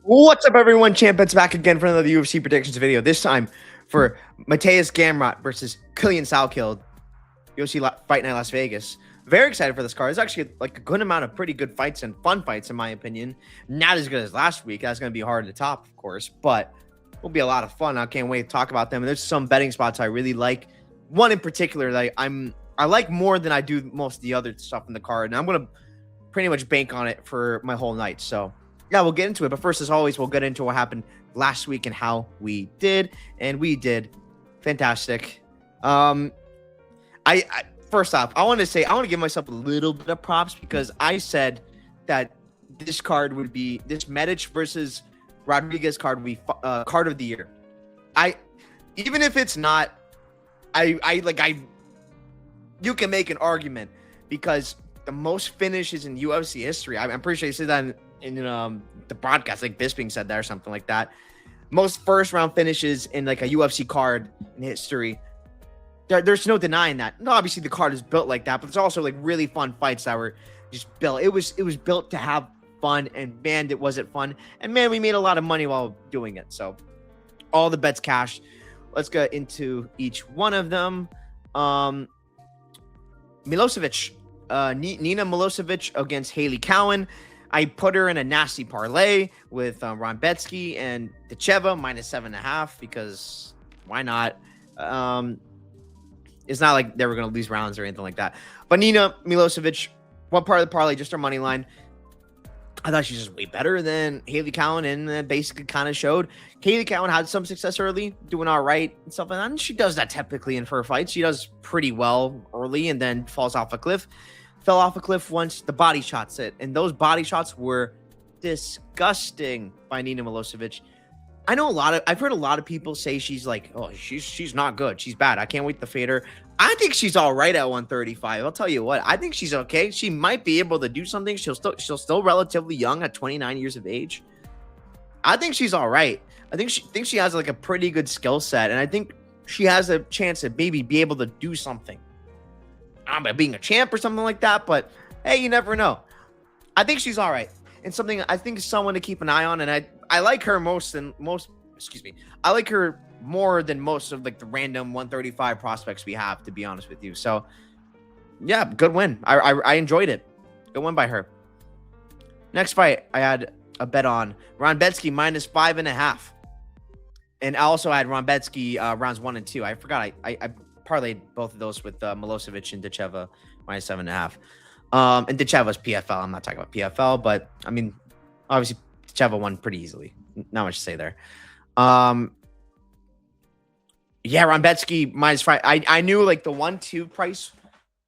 What's up, everyone? Champ back again for another UFC predictions video. This time for Mateusz Gamrot versus Quillan Salkilld, UFC Fight Night Las Vegas. Very excited for this card. It's actually like a good amount of pretty good fights and fun fights, in my opinion. Not as good as last week. That's going to be hard to top, of course, but will be a lot of fun. I can't wait to talk about them. And there's some betting spots I really like. One in particular that I like more than I do most of the other stuff in the card, and I'm going to pretty much bank on it for my whole night. So yeah, we'll get into it. But first, as always, we'll get into what happened last week and how we did. And we did fantastic. First off, I want to give myself a little bit of props because I said that this card would be this Medic versus Rodriguez card would be card of the year. Even if it's not, you can make an argument because the most finishes in UFC history. I'm pretty sure you said that in the broadcast, like Bisping said that or something like that. Most first round finishes in like a UFC card in history. There's no denying that. No, obviously the card is built like that, but it's also like really fun fights that were just built. It was built to have fun, and man, was it fun. And man, we made a lot of money while doing it. So all the bets cashed. Let's get into each one of them. Milosevic, Nina Milosevic against Haley Cowan. I put her in a nasty parlay with Ron Betsky and Decheva -7.5 because why not? It's not like they were going to lose rounds or anything like that. But Nina Milosevic, one part of the parlay, just her money line. I thought she's just way better than Haley Cowan, and basically kind of showed. Haley Cowan had some success early, doing all right and stuff like that. And she does that typically in her fights. She does pretty well early and then falls off a cliff. Fell off a cliff once the body shots hit, and those body shots were disgusting by Nina Milosevic. I've heard a lot of people say she's like, oh, she's not good, she's bad, I can't wait to fade her. I think she's all right at 135. I'll tell you what, I think she's okay. She might be able to do something. She'll still relatively young at 29 years of age. I think she's all right. I think she has like a pretty good skill set, and I think she has a chance to maybe be able to do something. By being a champ or something like that, but hey, you never know. I think she's all right, and something I think is someone to keep an eye on. And I like her I like her more than most of like the random 135 prospects we have, to be honest with you. So yeah, good win. I enjoyed it. Good win by her. Next fight, I had a bet on Ron Betsky -5.5, and I also had Ron Betsky rounds 1 and 2. I forgot I parlayed both of those with Milosevic and Decheva -7.5. And Decheva's PFL. I'm not talking about PFL, but I mean, obviously Decheva won pretty easily. Not much to say there. Yeah, Ron Betsky -5. I knew like the 1-2 price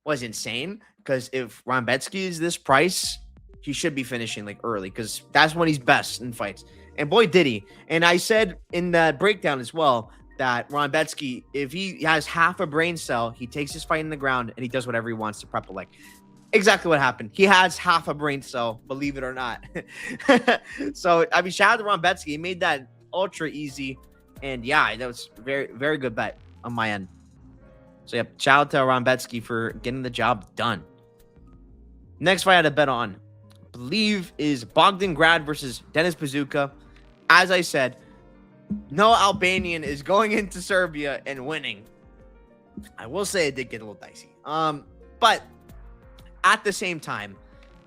was insane because if Ron Betsky is this price, he should be finishing like early because that's when he's best in fights. And boy, did he. And I said in the breakdown as well that Ron Betsky, if he has half a brain cell, he takes his fight in the ground and he does whatever he wants to prep a leg. Exactly what happened. He has half a brain cell, believe it or not. So, I mean, shout out to Ron Betsky. He made that ultra easy. And yeah, that was very, very good bet on my end. So, yeah, shout out to Ron Betsky for getting the job done. Next fight I had a bet on, I believe, is Bogdan Grad versus Denis Bazooka. As I said, no Albanian is going into Serbia and winning. I will say it did get a little dicey. But at the same time,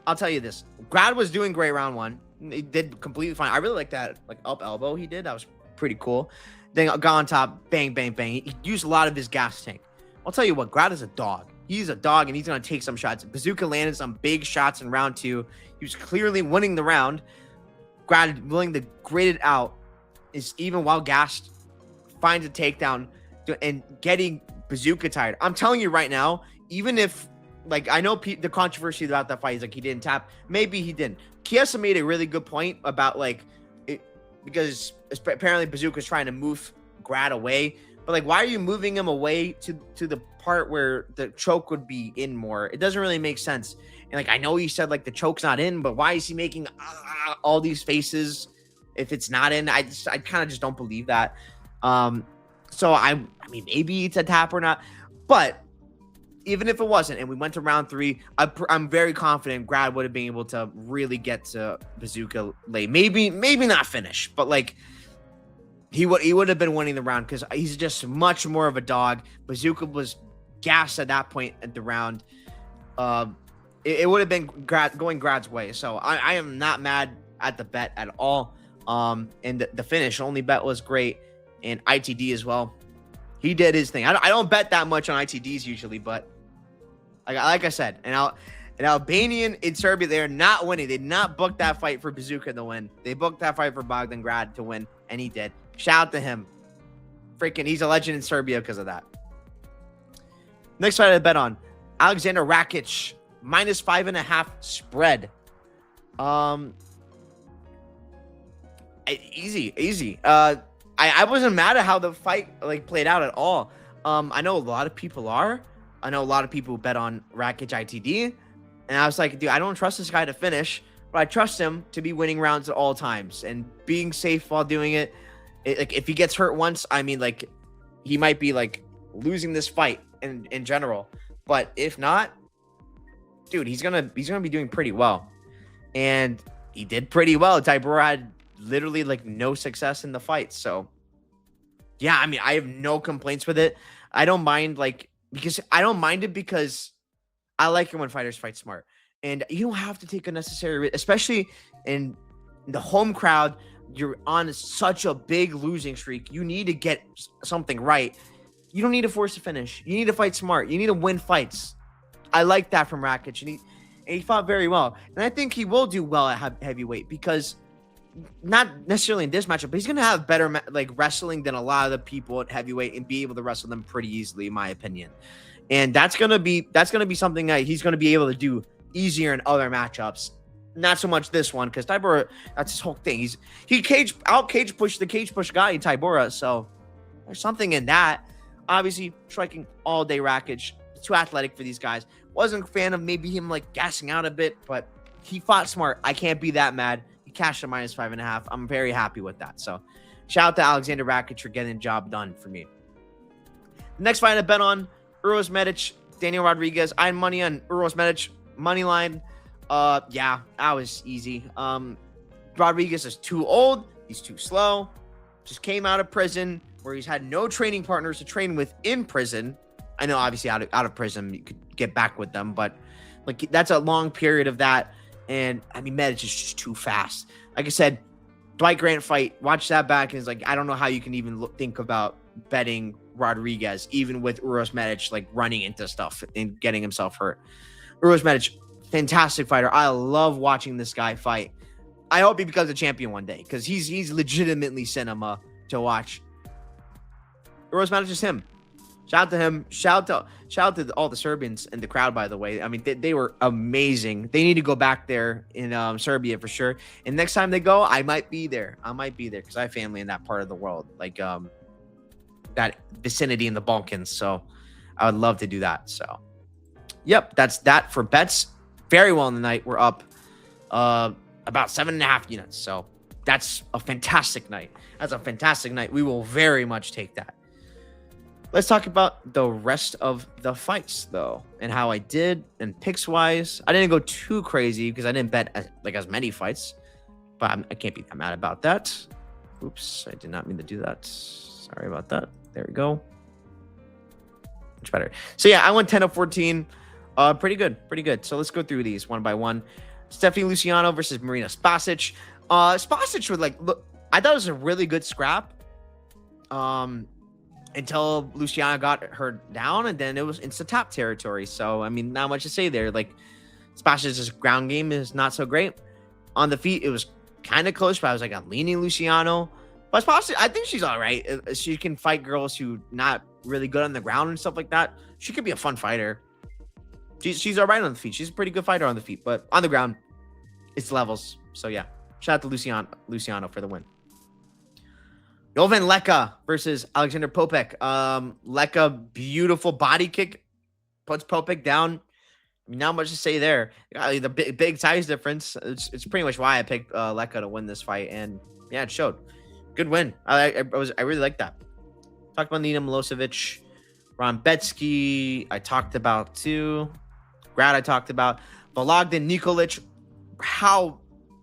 I'll tell you this. Grad was doing great round 1. He did completely fine. I really like that like up elbow he did. That was pretty cool. Then got on top, bang, bang, bang. He used a lot of his gas tank. I'll tell you what, Grad is a dog. He's a dog, and he's going to take some shots. Bazooka landed some big shots in round 2. He was clearly winning the round. Grad willing to grit it out. Is even while gassed, finds a takedown and getting Bazooka tired. I'm telling you right now, even if, like, I know the controversy about that fight is like he didn't tap. Maybe he didn't. Chiesa made a really good point about like it because apparently Bazooka's trying to move Grad away. But like, why are you moving him away to the part where the choke would be in more? It doesn't really make sense. And like, I know he said like the choke's not in, but why is he making all these faces if it's not in? I kind of just don't believe that. So I mean, maybe it's a tap or not, but even if it wasn't, and we went to round 3, I'm very confident Grad would have been able to really get to Bazooka late. Maybe not finish, but like he would have been winning the round because he's just much more of a dog. Bazooka was gassed at that point at the round. It would have been going Grad's way. So I am not mad at the bet at all. And the finish only bet was great, and ITD as well. He did his thing. I don't bet that much on ITDs usually, but like I said, an Albanian in Serbia, they're not winning. They did not book that fight for Bazooka to win. They booked that fight for Bogdan Grad to win, and he did. Shout out to him. Freaking, he's a legend in Serbia because of that. Next fight I bet on, Alexander Rakic, -5.5 spread. Easy. I wasn't mad at how the fight like played out at all. I know a lot of people are. I know a lot of people who bet on Rakic ITD, and I was like, dude, I don't trust this guy to finish, but I trust him to be winning rounds at all times and being safe while doing it. Like if he gets hurt once, I mean, like he might be like losing this fight in general. But if not, dude, he's gonna be doing pretty well, and he did pretty well. Tybura had literally like no success in the fight, so yeah, I mean, I have no complaints with it. I don't mind because I like it when fighters fight smart, and you don't have to take unnecessary risk, especially in the home crowd. You're on such a big losing streak. You need to get something right. You don't need to force a finish. You need to fight smart. You need to win fights. I like that from Rakic, and he fought very well. And I think he will do well at heavyweight because not necessarily in this matchup, but he's going to have better wrestling than a lot of the people at heavyweight and be able to wrestle them pretty easily, in my opinion. And that's going to be something that he's going to be able to do easier in other matchups. Not so much this one, because Tybura, that's his whole thing. He cage push the cage push guy in Tybura, so there's something in that. Obviously, striking all day Rakic, too athletic for these guys. Wasn't a fan of maybe him like gassing out a bit, but he fought smart. I can't be that mad. He cashed a -5.5. I'm very happy with that. So shout out to Alexander Rakic for getting the job done for me. Next fight I bet on, Uros Medic, Daniel Rodriguez. I had money on Uros Medic, money line. Yeah, that was easy. Rodriguez is too old. He's too slow. Just came out of prison where he's had no training partners to train with in prison. I know, obviously, out of prison, you could get back with them, but like that's a long period of that. And I mean, Medic is just too fast. Like I said, Dwight Grant fight, watch that back, and it's like, I don't know how you can even think about betting Rodriguez, even with Uros Medic like running into stuff and getting himself hurt. Uros Medic, fantastic fighter. I love watching this guy fight. I hope he becomes a champion one day because he's legitimately cinema to watch. Uros Medic is him. Shout out to him. Shout out to all the Serbians in the crowd, by the way. I mean, they were amazing. They need to go back there in Serbia for sure. And next time they go, I might be there. Because I have family in that part of the world, like that vicinity in the Balkans. So I would love to do that. So, yep, that's that for bets. Very well in the night. We're up about 7.5 units. So that's a fantastic night. We will very much take that. Let's talk about the rest of the fights, though, and how I did and picks wise. I didn't go too crazy because I didn't bet as many fights, but I can't be that mad about that. Oops, I did not mean to do that. Sorry about that. There we go. Much better. So yeah, I went 10 of 14. Pretty good. So let's go through these one by one. Stephanie Luciano versus Marina Spasic. Spasic would look. I thought it was a really good scrap. Until Luciano got her down, and then it was into top territory. So, I mean, not much to say there. Like, Spasic's ground game is not so great. On the feet, it was kind of close, but I was like, I'm leaning Luciano. But Spasic, I think she's all right. She can fight girls who not really good on the ground and stuff like that. She could be a fun fighter. She's all right on the feet. She's a pretty good fighter on the feet, but on the ground, it's levels. So, yeah, shout out to Luciano for the win. Jovan Leka versus Alexander Popek. Leka, beautiful body kick, puts Popek down. I mean, not much to say there. The big size difference. It's pretty much why I picked Leka to win this fight, and yeah, it showed. Good win. I really like that. Talked about Nina Milosevic. Betsky, I talked about too. Grad, I talked about. Vologden, Nikolic.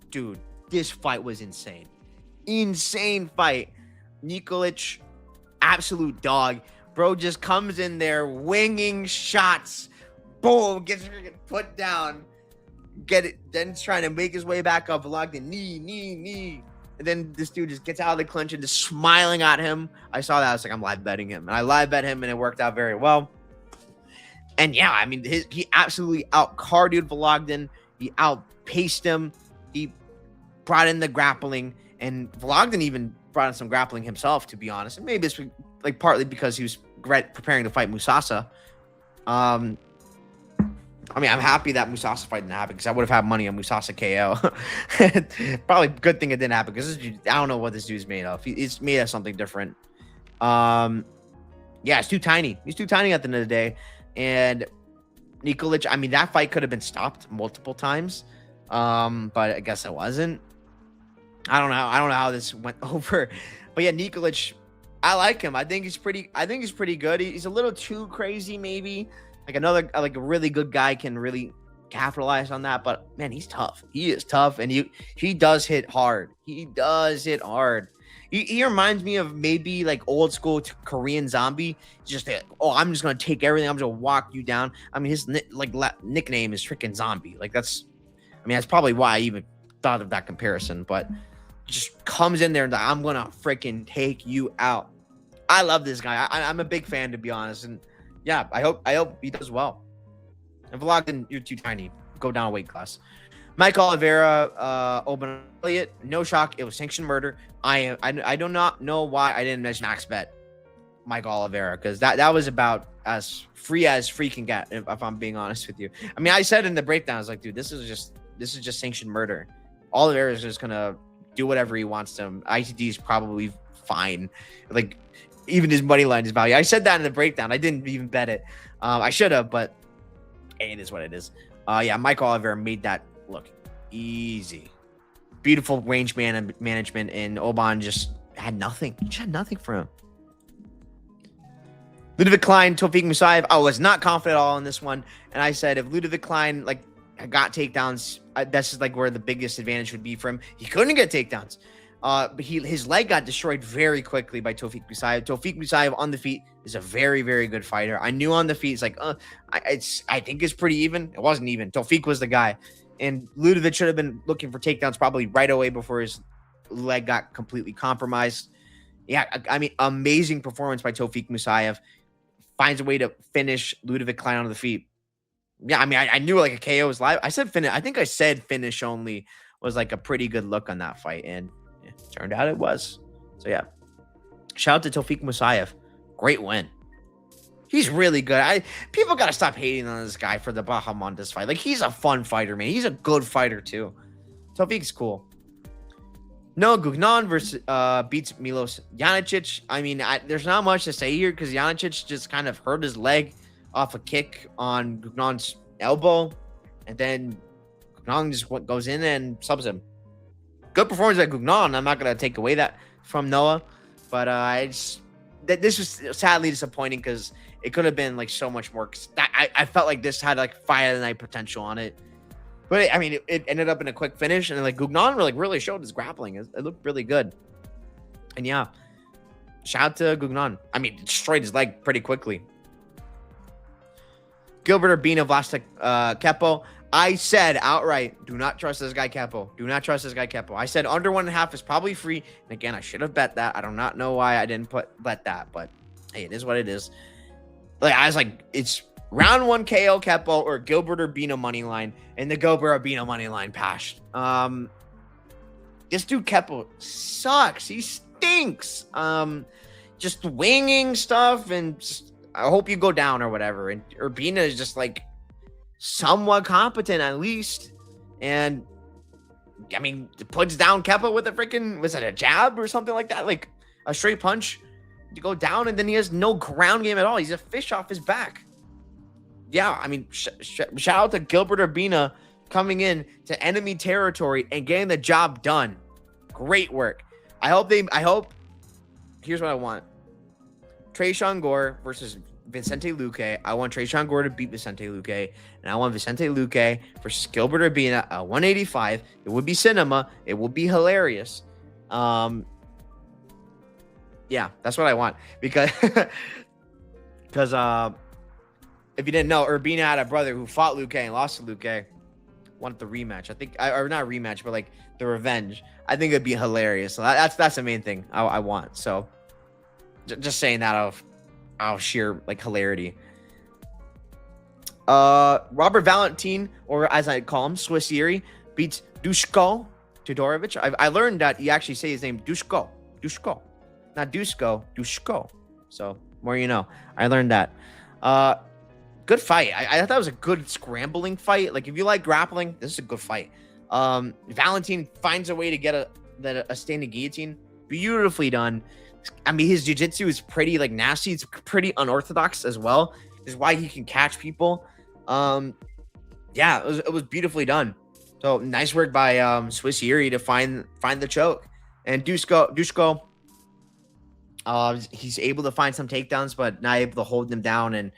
Dude, this fight was insane. Insane fight. Nikolic, absolute dog. Bro just comes in there winging shots. Boom, gets put down. Get it. Then trying to make his way back up. Vologden, knee. And then this dude just gets out of the clinch and just smiling at him. I saw that. I was like, I'm live betting him. And I live bet him, and it worked out very well. And yeah, I mean, he absolutely out-cardioed Vologden. He outpaced him. He brought in the grappling. And Vologden even brought in some grappling himself, to be honest. And maybe it's like partly because he was preparing to fight Musasa. I mean, I'm happy that Musasa fight didn't happen because I would have had money on Musasa KO. Probably good thing it didn't happen because I don't know what this dude's made of. He's made of something different. Yeah, it's too tiny. He's too tiny at the end of the day. And Nikolic, I mean, that fight could have been stopped multiple times. But I guess it wasn't. I don't know how this went over. But yeah, Nikolic, I like him. I think he's pretty good. He's a little too crazy, maybe. Like a really good guy can really capitalize on that. But man, he's tough. He is tough, and he does hit hard. He reminds me of maybe like old school Korean Zombie. Just I'm just gonna take everything. I'm just gonna walk you down. I mean, his nickname is freaking Zombie. Like that's probably why I even thought of that comparison. But just comes in there and I'm gonna freaking take you out. I love this guy. I'm a big fan, to be honest. And yeah, I hope he does well. And Vologden, you're too tiny. Go down a weight class. Mike Oliveira, Oban Elliott, no shock. It was sanctioned murder. I do not know why I didn't mention max bet Mike Oliveira, because that was about as free can get, if I'm being honest with you. I mean, I said in the breakdown, I was like, dude, this is just sanctioned murder. Oliveira is just gonna do whatever he wants to him. ITD is probably fine. Like, even his money line is value. I said that in the breakdown. I didn't even bet it. I should have, but hey, it is what it is. Yeah, Mike Oliveira made that look easy. Beautiful range management, and Oban just had nothing. He just had nothing for him. Ludovic Klein, Tofik Musayev. I was not confident at all in this one, and I said if Ludovic Klein got takedowns, that's just where the biggest advantage would be for him. He couldn't get takedowns. But his leg got destroyed very quickly by Tofik Musayev. Tofik Musayev on the feet is a very, very good fighter. I knew on the feet, I think it's pretty even. It wasn't even. Tofik was the guy. And Ludovic should have been looking for takedowns probably right away before his leg got completely compromised. Yeah, I mean, amazing performance by Tofik Musayev. Finds a way to finish Ludovic Klein on the feet. Yeah, I mean, I knew a KO was live. I said finish. I think I said finish only was a pretty good look on that fight. And turned out it was. So yeah, shout out to Tofik Musayev. Great win. He's really good. People gotta stop hating on this guy for the Bahamondes fight. He's a fun fighter, man. He's a good fighter too. Tofik's cool. Noah Gugnon versus beats Milos Janicic. I mean, there's not much to say here because Janicic just kind of hurt his leg off a kick on Gugnon's elbow, and then Gugnon just goes in and subs him. Good performance by Gugnon. I'm not going to take away that from Noah, but this was sadly disappointing because it could have been so much more. I felt like this had fight of the night potential on it, but I mean, it ended up in a quick finish, and Gugnon really showed his grappling. It looked really good, and yeah, shout out to Gugnon. I mean, destroyed his leg pretty quickly. Gilbert Urbina, Vlastik Kepo. I said outright, do not trust this guy, Kepo. Do not trust this guy, Kepo. I said under 1.5 is probably free. And again, I should have bet that. I do not know why I didn't bet that, but hey, it is what it is. I was it's round 1 KO Kepo or Gilbert Urbina money line, and the Gilbert Urbina money line passed. This dude Kepo sucks. He stinks. Just winging stuff, and I hope you go down or whatever. And Urbina is just somewhat competent at least, and I mean, puts down Kepa with a freaking, was it a jab or something like that, a straight punch to go down, and then he has no ground game at all. He's a fish off his back. Yeah, I mean, shout out to Gilbert Urbina coming in to enemy territory and getting the job done. Great work. I hope here's what I want: Trayshawn Gore versus Vicente Luque. I want Trayshawn Gordon to beat Vicente Luque. And I want Vicente Luque versus Gilbert Urbina at 185. It would be cinema. It would be hilarious. Yeah, that's what I want. Because if you didn't know, Urbina had a brother who fought Luque and lost to Luque. Wanted the rematch. I think, or not rematch, but like the revenge. I think it'd be hilarious. So that's the main thing I want. So just saying that out of sheer like hilarity. Robert Valentin, or as I call him, Swiss Yuri, beats Duško Todorovic. I learned that you actually say his name Duško, not Duško. So more you know. I learned that. Good fight. I thought that was a good scrambling fight. Like if you like grappling, this is a good fight. Valentin finds a way to get a standing guillotine. Beautifully done. I mean, his jiu-jitsu is pretty like nasty. It's pretty unorthodox as well. Is why he can catch people. Yeah, it was beautifully done. So nice work by Swiss Yuri to find the choke. And Duško, he's able to find some takedowns, but not able to hold them down and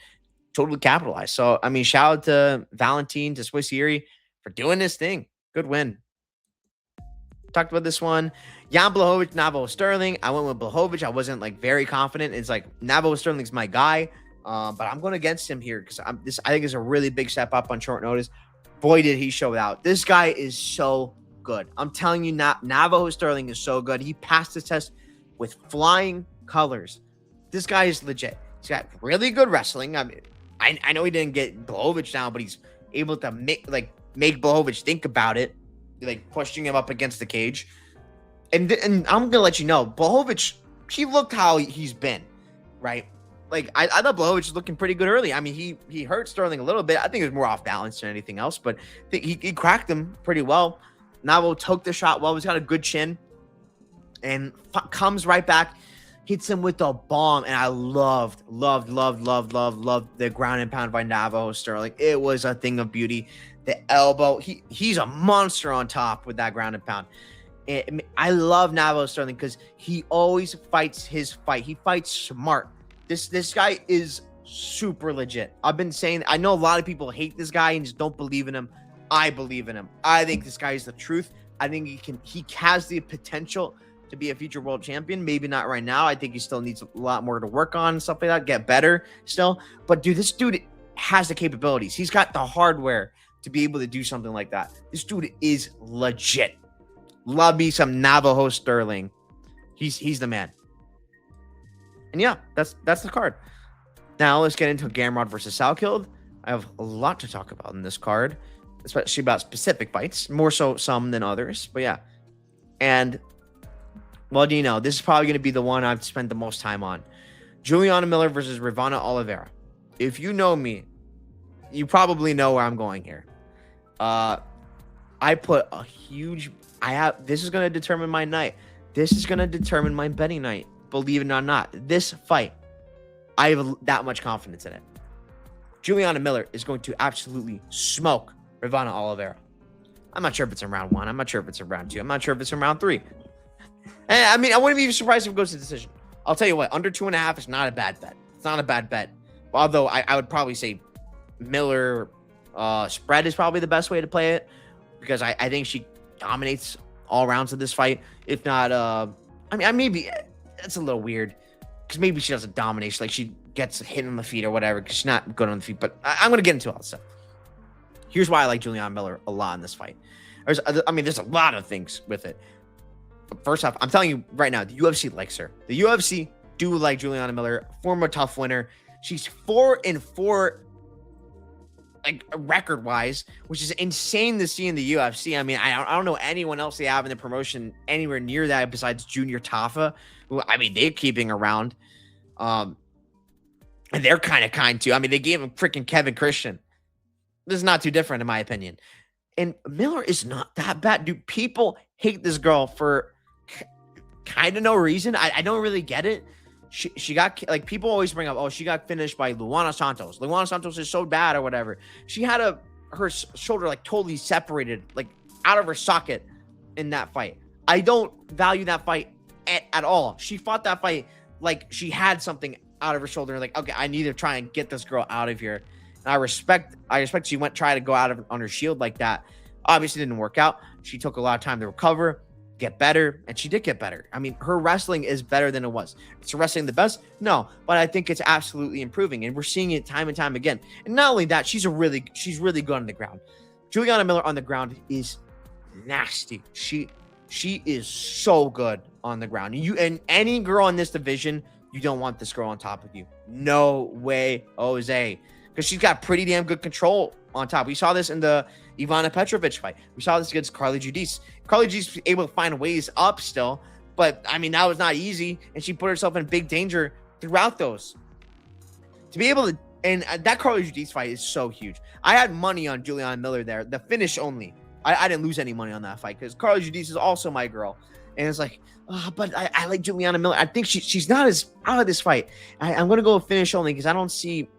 totally capitalize. So I mean, shout out to Valentin, to Swiss Yuri for doing this thing. Good win. Talked about this one. Jan Blachowicz, Navo Sterling. I went with Blachowicz. I wasn't like very confident. It's like Navo Sterling's my guy, but I'm going against him here because I think is a really big step up on short notice. Boy, did he show it out. This guy is so good. I'm telling you, Navo Sterling is so good. He passed the test with flying colors. This guy is legit. He's got really good wrestling. I mean, I know he didn't get Blachowicz down, but he's able to make Blachowicz think about it, like pushing him up against the cage. And I'm gonna let you know, Blachowicz, he looked how he's been, right? Like I thought Blachowicz was looking pretty good early. I mean, he hurt Sterling a little bit. I think it was more off balance than anything else, but I think he cracked him pretty well. Navo took the shot well. He's got a good chin, and comes right back. Hits him with the bomb, and I loved the ground and pound by Navo Sterling. It was a thing of beauty. The elbow, he's a monster on top with that ground and pound. I love Navo Sterling because he always fights his fight. He fights smart. This guy is super legit. I've been saying, I know a lot of people hate this guy and just don't believe in him. I believe in him. I think this guy is the truth. I think he has the potential to be a future world champion. Maybe not right now. I think he still needs a lot more to work on and stuff like that, get better still. But dude, this dude has the capabilities. He's got the hardware to be able to do something like that. This dude is legit. Love me some Navajo Sterling. He's the man. And yeah, that's the card. Now let's get into Gamrot versus Salkilld. I have a lot to talk about in this card, especially about specific fights, more so some than others. But yeah. And well, do you know, this is probably going to be the one I've spent the most time on. Juliana Miller versus Ravana Oliveira. If you know me, you probably know where I'm going here. I put a huge... This is going to determine my night. This is going to determine my betting night. Believe it or not. This fight, I have that much confidence in it. Juliana Miller is going to absolutely smoke Ravana Oliveira. I'm not sure if it's in round 1. I'm not sure if it's in round 2. I'm not sure if it's in round 3. And I mean, I wouldn't be surprised if it goes to decision. I'll tell you what, under 2.5 is not a bad bet. It's not a bad bet. Although I would probably say Miller spread is probably the best way to play it, because I think she dominates all rounds of this fight. If not, I mean, maybe it's a little weird because maybe she doesn't dominate. Like she gets hit on the feet or whatever because she's not good on the feet. But I'm going to get into all this stuff. Here's why I like Juliana Miller a lot in this fight. There's a lot of things with it. But first off, I'm telling you right now, the UFC likes her. The UFC do like Juliana Miller, former tough winner. She's 4-4, like record-wise, which is insane to see in the UFC. I mean, I don't know anyone else they have in the promotion anywhere near that besides Junior Tafa, who, I mean, they're keeping around. And they're kind too. I mean, they gave him freaking Kevin Christian. This is not too different in my opinion. And Miller is not that bad. Dude, people hate this girl for kind of no reason. I don't really get it. She got, like, people always bring up, oh, she got finished by Luana Santos. Luana Santos is so bad or whatever. She had her shoulder like totally separated, like out of her socket in that fight. I don't value that fight at all. She fought that fight like she had something out of her shoulder. Like, okay, I need to try and get this girl out of here. And I respect she went try to go out of on her shield like that. Obviously didn't work out. She took a lot of time to recover, get better, and she did get better. I mean, her wrestling is better than it was. Is her wrestling the best? No, but I think it's absolutely improving, and we're seeing it time and time again. And not only that, she's really good on the ground. Juliana Miller on the ground is nasty. She is so good on the ground. And any girl in this division, you don't want this girl on top of you. No way, Jose. Because she's got pretty damn good control on top. We saw this in the Ivana Petrovic fight. We saw this against Carly Giudice. Carly Giudice was able to find ways up still, but I mean, that was not easy, and she put herself in big danger throughout those. To be able to, and that Carly Giudice fight is so huge. I had money on Juliana Miller there, the finish only. I didn't lose any money on that fight because Carly Giudice is also my girl. And it's like, but I like Juliana Miller. I think she's not as out of this fight. I'm going to go finish only because I don't see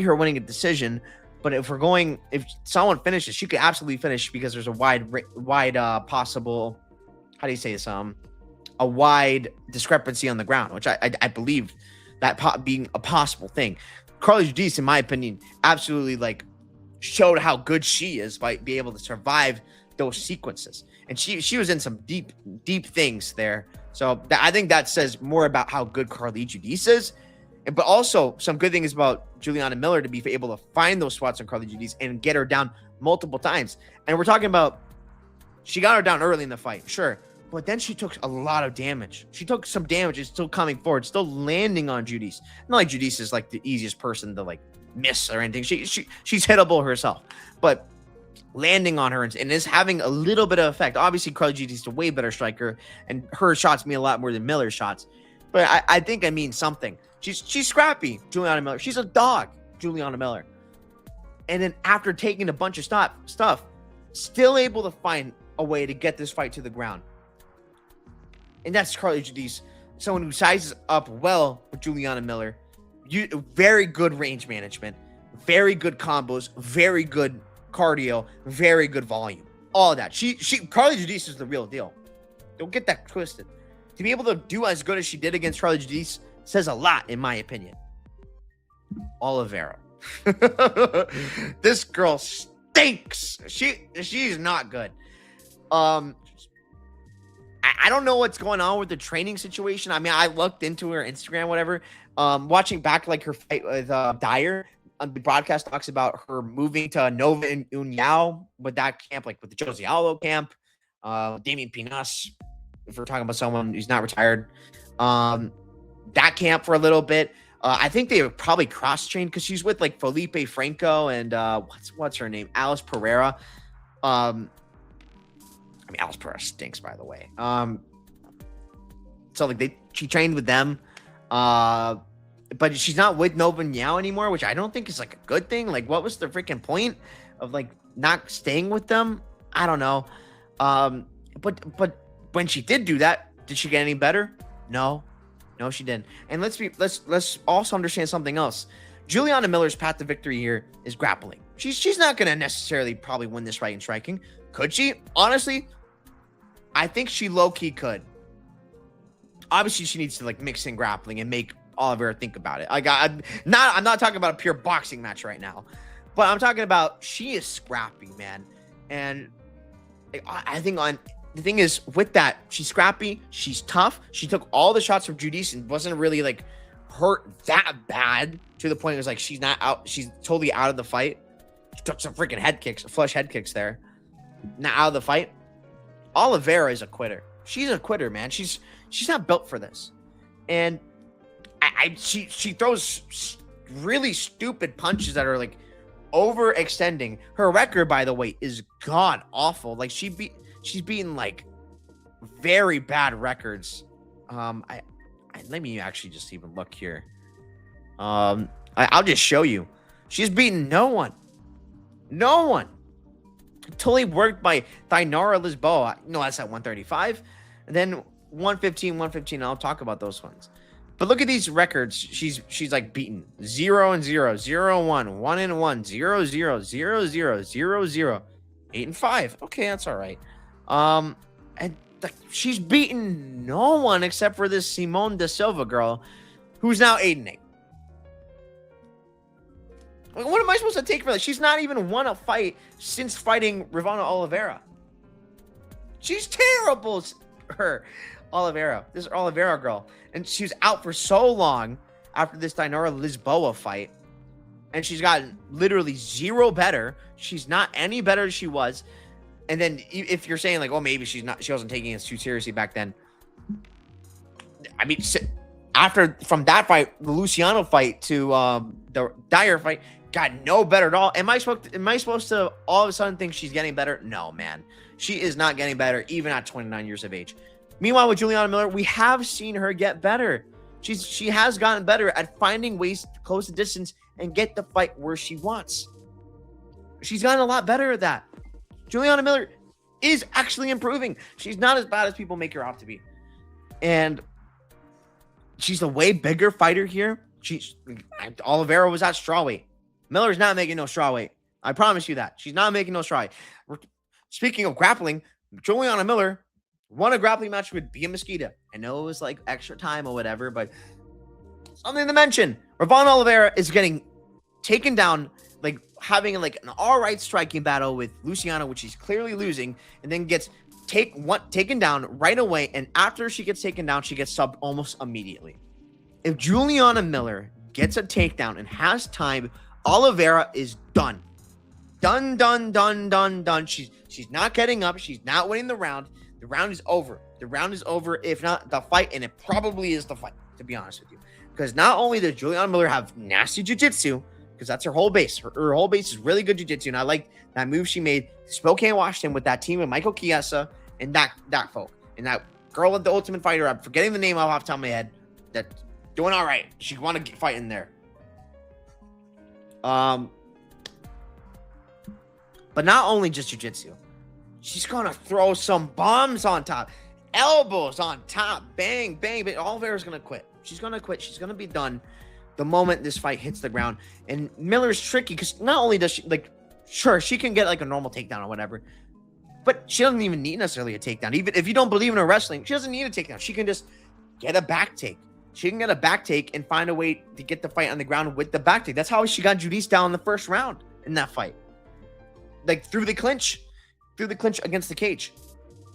her winning a decision. But if someone finishes, she could absolutely finish because there's a wide possible, how do you say this? A wide discrepancy on the ground, which I believe that being a possible thing. Carly Giudice, in my opinion, absolutely like showed how good she is by being able to survive those sequences. And she was in some deep things there. So I think that says more about how good Carly Giudice is. But also some good things about Juliana Miller to be able to find those spots on Carly Giudice and get her down multiple times. And we're talking about she got her down early in the fight, sure. But then she took a lot of damage. She took some damage. It's still coming forward, still landing on Giudice. Not like Giudice is like the easiest person to like miss or anything. She's hittable herself. But landing on her and is having a little bit of effect. Obviously, Carly Giudice is a way better striker, and her shots mean a lot more than Miller's shots. But I think it means something. She's scrappy, Juliana Miller. She's a dog, Juliana Miller. And then after taking a bunch of stuff, still able to find a way to get this fight to the ground. And that's Carly Giudice, someone who sizes up well with Juliana Miller. Very good range management, very good combos, very good cardio, very good volume. All of that. Carly Giudice is the real deal. Don't get that twisted. To be able to do as good as she did against Carly Giudice says a lot, in my opinion. Oliveira. This girl stinks. She's not good. I don't know what's going on with the training situation. I mean, I looked into her Instagram, whatever. Watching back like her fight with Dyer, the broadcast talks about her moving to Nova União with that camp, like with the Jose Aldo camp. Damian Pinas, if we're talking about someone who's not retired. That camp for a little bit. I think they were probably cross-trained because she's with like Felipe Franco and what's her name? Alice Pereira. I mean, Alice Pereira stinks, by the way. So like she trained with them. But she's not with Nova União anymore, which I don't think is like a good thing. Like, what was the freaking point of like not staying with them? I don't know. But when she did do that, did she get any better? No, she didn't. And let's also understand something else. Juliana Miller's path to victory here is grappling. She's not going to necessarily probably win this fight in striking. Could she? Honestly, I think she low-key could. Obviously, she needs to like mix in grappling and make Oliveira think about it. I'm not talking about a pure boxing match right now, but I'm talking about she is scrappy, man. And I think the thing is with that, she's scrappy, she's tough. She took all the shots from Giudice and wasn't really like hurt that bad to the point it was like she's not out. She's totally out of the fight. She took some freaking flush head kicks there. Now out of the fight. Oliveira is a quitter. She's a quitter, man. She's not built for this. And she throws really stupid punches that are like overextending. Her record, by the way, is god awful. Like she's beaten like very bad records. Let me actually just even look here. I'll just show you. She's beaten no one. Totally worked by Thainara Lisboa. No, that's at 135. And then 115. I'll talk about those ones. But look at these records. She's like beaten 0-0, 0-1, 1-1, 0-0, 0-0, 0-0, 8-5. Okay, that's all right. And she's beaten no one except for this Simone da Silva girl, who's now 8-8. What am I supposed to take for that? She's not even won a fight since fighting Ravana Oliveira. She's terrible. This Oliveira girl. And she was out for so long after this Dinora Lisboa fight. And she's gotten literally zero better. She's not any better as she was. And then if you're saying like, oh, maybe she wasn't taking it too seriously back then. I mean, from that fight, the Luciano fight to the Dyer fight, got no better at all. Am I supposed to all of a sudden think she's getting better? No, man. She is not getting better, even at 29 years of age. Meanwhile, with Juliana Miller, we have seen her get better. She has gotten better at finding ways to close the distance and get the fight where she wants. She's gotten a lot better at that. Juliana Miller is actually improving. She's not as bad as people make her out to be. And she's a way bigger fighter here. Oliveira was at strawweight. Miller's not making no strawweight. I promise you that. She's not making no strawweight. Speaking of grappling, Juliana Miller won a grappling match with Bia Mesquita. I know it was like extra time or whatever, but something to mention. Ravana Oliveira is getting taken down, like having like an all right striking battle with Luciano, which she's clearly losing, and then gets taken down right away. And after she gets taken down, she gets subbed almost immediately. If Juliana Miller gets a takedown and has time, Oliveira is done. Done. She's not getting up. She's not winning the round. The round is over. The round is over, if not the fight, and it probably is the fight, to be honest with you. Because not only does Juliana Miller have nasty jiu-jitsu, because that's her whole base. Her whole base is really good jiu-jitsu, and I like that move she made Spokane, Washington, with that team of Michael Chiesa and that folk. And that girl at the Ultimate Fighter, I'm forgetting the name off the top of my head, that's doing all right. She want to fight in there. But not only just jiu-jitsu. She's going to throw some bombs on top. Elbows on top. Bang, bang. But Oliveira's going to quit. She's going to quit. She's going to be done the moment this fight hits the ground. And Miller's tricky because not only does she, like, sure, she can get, like, a normal takedown or whatever. But she doesn't even need necessarily a takedown. Even if you don't believe in her wrestling, she doesn't need a takedown. She can just get a back take. She can get a back take and find a way to get the fight on the ground with the back take. That's how she got Judice down in the first round in that fight. Like, through the clinch against the cage.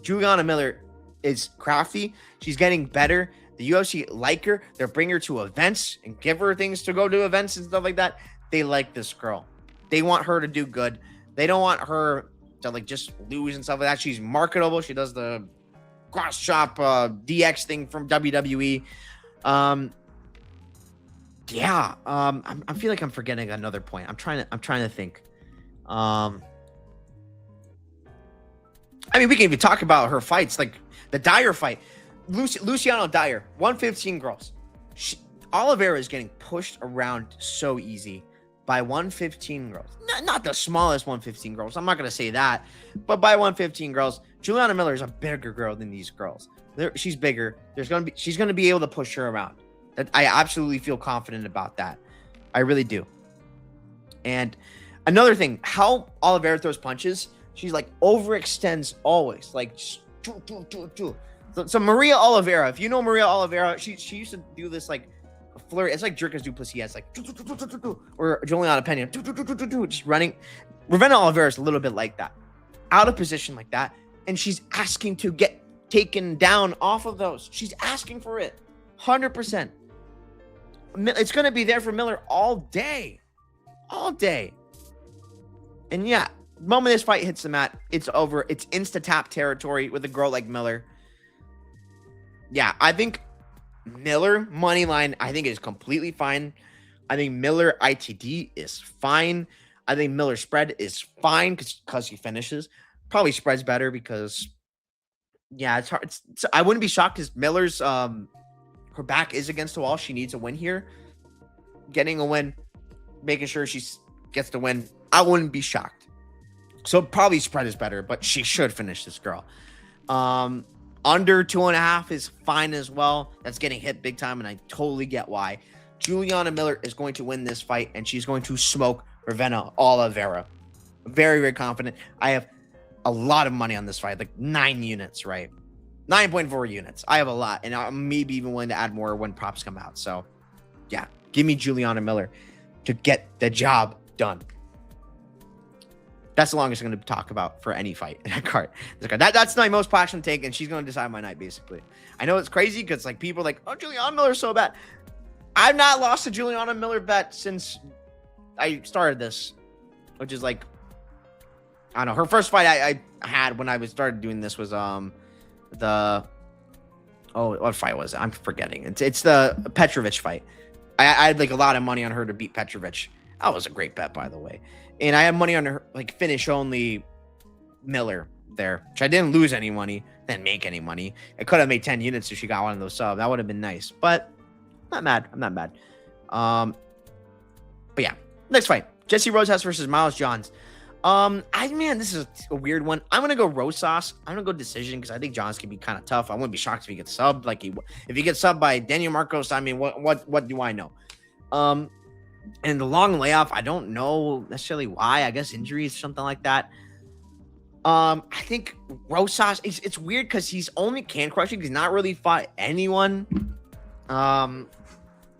Juliana Miller is crafty. She's getting better. The UFC like her. They bring her to events and give her things to go to events and stuff like that. They like this girl. They want her to do good. They don't want her to, like, just lose and stuff like that. She's marketable. She does the cross chop DX thing from WWE. I feel like I'm forgetting another point. I'm trying to think. I mean, we can even talk about her fights, like the Dyer fight. Luciano Dyer, 115 girls. Oliveira is getting pushed around so easy by 115 girls. Not the smallest 115 girls. I'm not going to say that. But by 115 girls, Juliana Miller is a bigger girl than these girls. She's bigger. She's going to be able to push her around. I absolutely feel confident about that. I really do. And another thing, how Oliveira throws punches, she's like overextends always. Like, so Maria Oliveira, if you know Maria Oliveira, she used to do this like flurry. It's like Jerkas Duplessis, like, or Juliana Pena, just running. Ravana Oliveira is a little bit like that, out of position like that, and she's asking to get taken down off of those. She's asking for it, 100%. It's going to be there for Miller all day. And yeah, the moment this fight hits the mat, it's over. It's insta-tap territory with a girl like Miller. Yeah, I think Miller money line, I think is completely fine. I think Miller ITD is fine. I think Miller spread is fine because he finishes. Probably spreads better because, yeah, it's hard. I wouldn't be shocked because Miller's her back is against the wall. She needs a win here. Getting a win, making sure she gets the win, I wouldn't be shocked. So probably spread is better, but she should finish this girl. Under 2.5 is fine as well. That's getting hit big time, and I totally get why. Juliana Miller is going to win this fight, and she's going to smoke Ravana Oliveira. Very, very confident. I have a lot of money on this fight, like 9 units, right? 9.4 units. I have a lot, and I'm maybe even willing to add more when props come out. So, yeah, give me Juliana Miller to get the job Done. That's the longest I'm going to talk about for any fight in that card. That's my most passionate take, and she's going to decide my night, basically. I know it's crazy because like people are like, oh, Juliana Miller's so bad. I've not lost a Juliana Miller bet since I started this, which is like, I don't know. Her first fight I had when I started doing this was what fight was it? I'm forgetting. It's the Petrovic fight. I had like a lot of money on her to beat Petrovic. That was a great bet, by the way. And I had money on her, like, finish only Miller there, which I didn't lose any money, didn't make any money. I could have made 10 units if she got one of those subs. That would have been nice, but I'm not mad. But yeah, next fight, Jesse Rosas versus Miles Johns. This is a weird one. I'm gonna go Rosas. I'm gonna go decision because I think Johns can be kind of tough. I wouldn't be shocked if he gets subbed. Like if he gets subbed by Daniel Marcos, I mean, what do I know? And the long layoff, I don't know necessarily why. I guess injuries, something like that. I think Rosas, it's weird because he's only can crushing. He's not really fought anyone.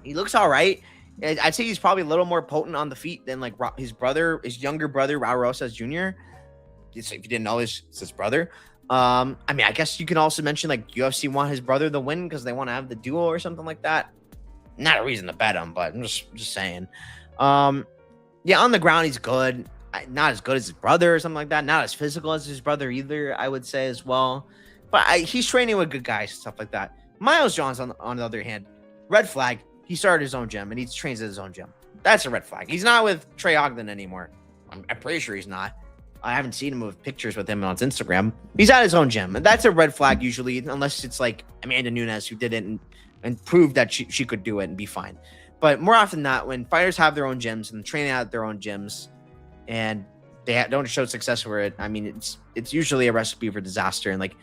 He looks all right. I'd say he's probably a little more potent on the feet than like his younger brother, Raul Rosas Jr. If you didn't know, it's his brother. I guess you can also mention like UFC want his brother to win because they want to have the duo or something like that. Not a reason to bet him, but I'm just saying. On the ground, he's good. Not as good as his brother or something like that. Not as physical as his brother either, I would say as well. But he's training with good guys, stuff like that. Miles Johns, on the other hand, red flag. He started his own gym and he trains at his own gym. That's a red flag. He's not with Trey Ogden anymore. I'm pretty sure he's not. I haven't seen him with pictures with him on his Instagram. He's at his own gym. And that's a red flag usually, unless it's like Amanda Nunes who did it and proved that she could do it and be fine. But more often than not, when fighters have their own gyms and train at their own gyms and they don't show success for it, it's usually a recipe for disaster. And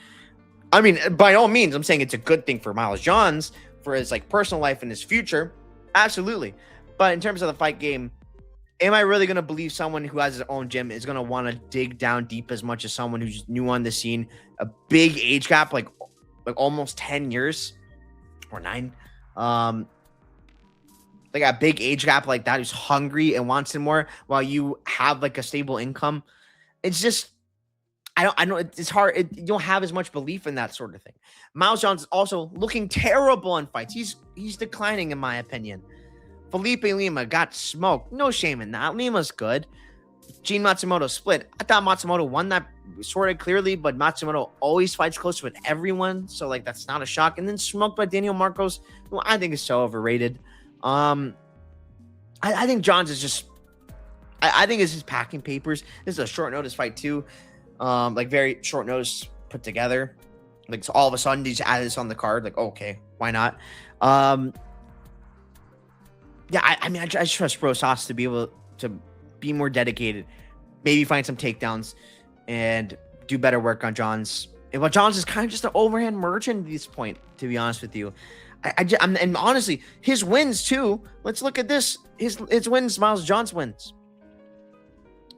by all means, I'm saying it's a good thing for Miles Johns for his like personal life and his future. Absolutely. But in terms of the fight game, am I really going to believe someone who has his own gym is going to want to dig down deep as much as someone who's new on the scene, a big age gap, like almost 10 years or 9, like a big age gap like that, who's hungry and wants it more while you have like a stable income? It's just, I know it's hard. You don't have as much belief in that sort of thing. Miles Johns is also looking terrible in fights. He's declining in my opinion. Felipe Lima got smoked. No shame in that. Lima's good. Gene Matsumoto split. I thought Matsumoto won that sort of clearly, but Matsumoto always fights close with everyone, so like that's not a shock. And then smoked by Daniel Marcos, who I think is so overrated. I think Johns is just, I think it's his packing papers. This is a short notice fight too. Like very short notice put together. Like so all of a sudden he's added this on the card. Like, okay, why not? I trust Rosas to be able to be more dedicated, maybe find some takedowns and do better work on Johns. Well, Johns is kind of just an overhand merchant at this point, to be honest with you. And honestly, his wins too. Let's look at this. His wins, Miles Johns wins.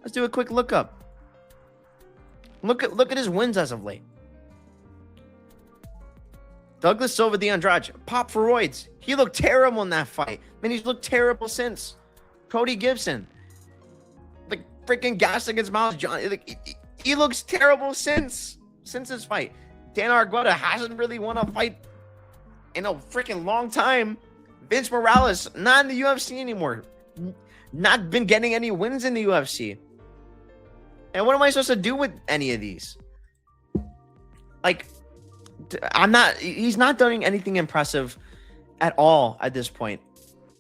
Let's do a quick look up. Look at his wins as of late. Douglas Silva de Andrade, pop for roids. He looked terrible in that fight. Man, he's looked terrible since. Cody Gibson, like freaking gas against Miles Johns. Like, he looks terrible since his fight. Dan Argueta hasn't really won a fight in a freaking long time. Vince Morales, not in the UFC anymore. Not been getting any wins in the UFC. And what am I supposed to do with any of these? Like, he's not doing anything impressive at all at this point.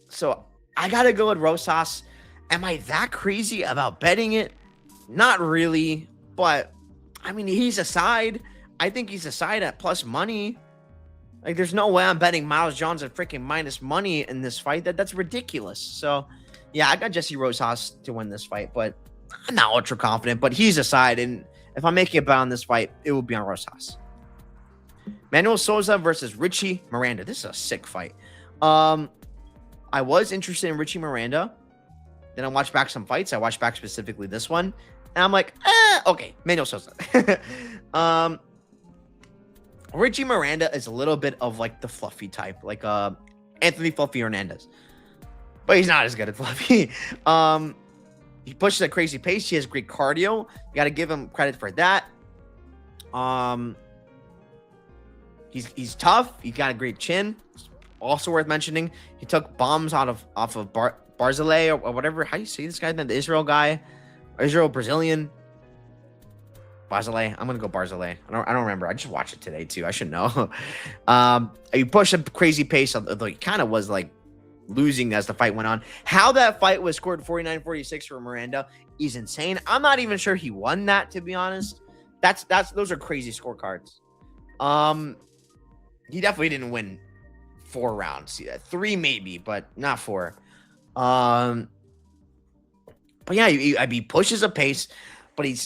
So I got to go with Rosas. Am I that crazy about betting it? Not really, but I mean, he's a side. I think he's a side at plus money. Like, there's no way I'm betting Miles Johns at freaking minus money in this fight. That's ridiculous. So yeah, I got Jesse Rosas to win this fight, but I'm not ultra confident, but he's a side. And if I'm making a bet on this fight, it will be on Rosas. Manuel Souza versus Richie Miranda. This is a sick fight. I was interested in Richie Miranda. Then I watched back some fights. I watched back specifically this one. And I'm like, okay, Manuel Souza. Richie Miranda is a little bit of like the fluffy type, like Anthony Fluffy Hernandez. But he's not as good at Fluffy. He pushes a crazy pace. He has great cardio. You got to give him credit for that. He's tough. He got a great chin. Also worth mentioning, he took bombs off of Barzilay or whatever. How do you say this guy's name? The Israel guy, Israel Brazilian. Barzilay. I'm gonna go Barzilay. I don't remember. I just watched it today too. I should know. He pushed a crazy pace. Although he kind of was like losing as the fight went on. How that fight was scored 49-46 for Miranda is insane. I'm not even sure he won that, to be honest. Those are crazy scorecards. He definitely didn't win 4 rounds. Yeah, 3 maybe, but not 4. But yeah, he pushes a pace, but he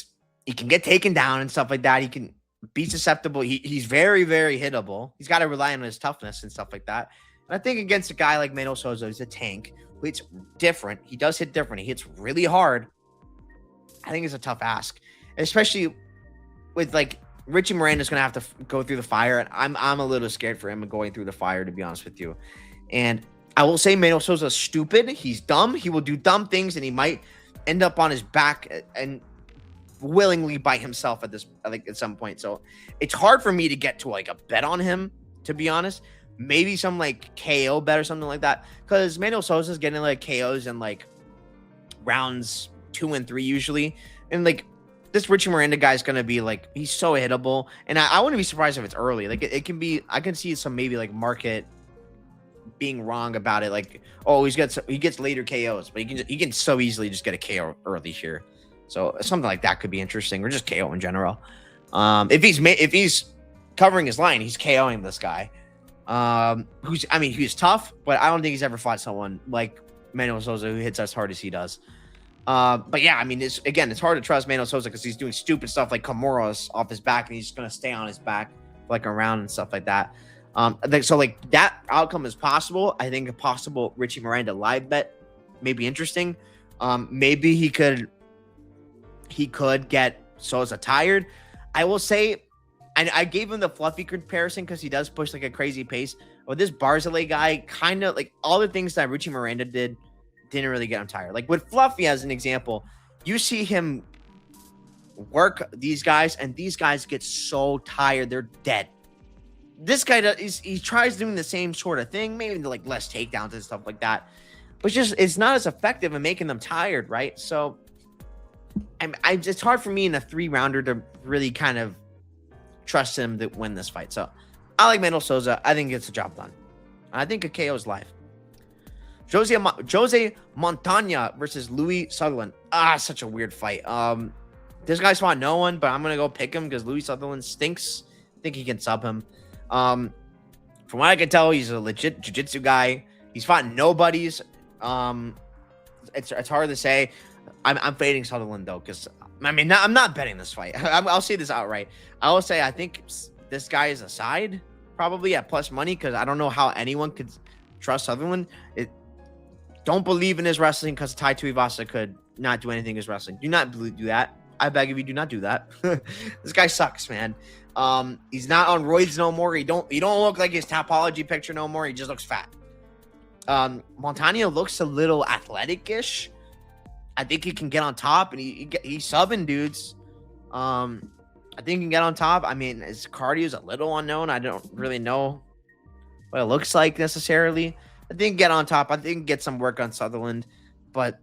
can get taken down and stuff like that. He can be susceptible. He's very, very hittable. He's got to rely on his toughness and stuff like that. And I think against a guy like Mateusz Souza, he's a tank. It's different. He does hit different. He hits really hard. I think it's a tough ask, especially with like Richie Miranda's going to have to go through the fire. And I'm a little scared for him going through the fire, to be honest with you. And I will say Mateusz Souza's stupid. He's dumb. He will do dumb things, and he might end up on his back and willingly by himself at some point. So it's hard for me to get to like a bet on him, to be honest. Maybe some like KO bet or something like that, because Mateusz Souza's getting like KOs in like rounds 2 and 3 usually, and like this Richie Miranda guy is gonna be like, he's so hittable, and I wouldn't be surprised if it's early. Like it can be. I can see some maybe like market being wrong about it. Like, oh, he gets later KOs, but he can so easily just get a KO early here. So something like that could be interesting, or just KO in general. If he's covering his line, he's KOing this guy. He's tough, but I don't think he's ever fought someone like Mateusz Souza who hits as hard as he does. But yeah, I mean, it's hard to trust Mateusz Souza because he's doing stupid stuff like Kimura's off his back, and he's just gonna stay on his back for like a round and stuff like that. So like that outcome is possible. I think a possible Richie Miranda live bet may be interesting. Maybe he could get Souza tired. I will say, and I gave him the fluffy comparison because he does push like a crazy pace. But this Barzilay guy, kind of like all the things that Richie Miranda didn't really get him tired. Like with Fluffy as an example, you see him work these guys, and these guys get so tired they're dead. This guy he tries doing the same sort of thing, maybe like less takedowns and stuff like that, but it's not as effective in making them tired, right? So it's hard for me in a 3-rounder to really kind of trust him to win this fight. So I like Mateusz Souza. I think it's a job done. I think a KO is live. Jose Montaña versus Louis Sutherland. Such a weird fight. This guy's fought no one, but I'm gonna go pick him because Louis Sutherland stinks. I think he can sub him. From what I can tell, he's a legit jiu-jitsu guy. He's fought nobodies. It's hard to say. I'm fading Sutherland though, because I'm not betting this fight. I'll say this outright. I will say I think this guy is a side, probably at plus money, because I don't know how anyone could trust Sutherland. Don't believe in his wrestling because Tai Tuivasa could not do anything in his wrestling. Do not do that. I beg of you, do not do that. This guy sucks, man. He's not on roids no more. He don't look like his Tapology picture no more. He just looks fat. Montaña looks a little athletic-ish. I think he can get on top, and he's subbing dudes. I think he can get on top. I mean, his cardio is a little unknown. I don't really know what it looks like necessarily. I think get on top. I think get some work on Sutherland, but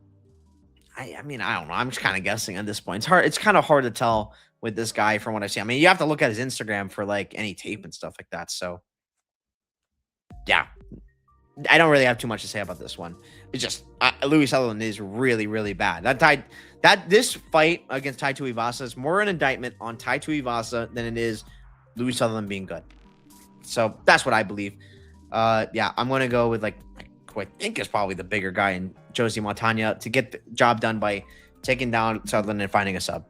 I mean, I don't know. I'm just kind of guessing at this point. It's hard. It's kind of hard to tell with this guy from what I see. I mean, you have to look at his Instagram for like any tape and stuff like that. So yeah, I don't really have too much to say about this one. It's just Louis Sutherland is really, really bad. This fight against Tai Tuivasa is more an indictment on Tai Tuivasa than it is Louis Sutherland being good. So that's what I believe. Yeah, I'm going to go with like who I think is probably the bigger guy in Jose Montaña to get the job done by taking down Sutherland and finding a sub.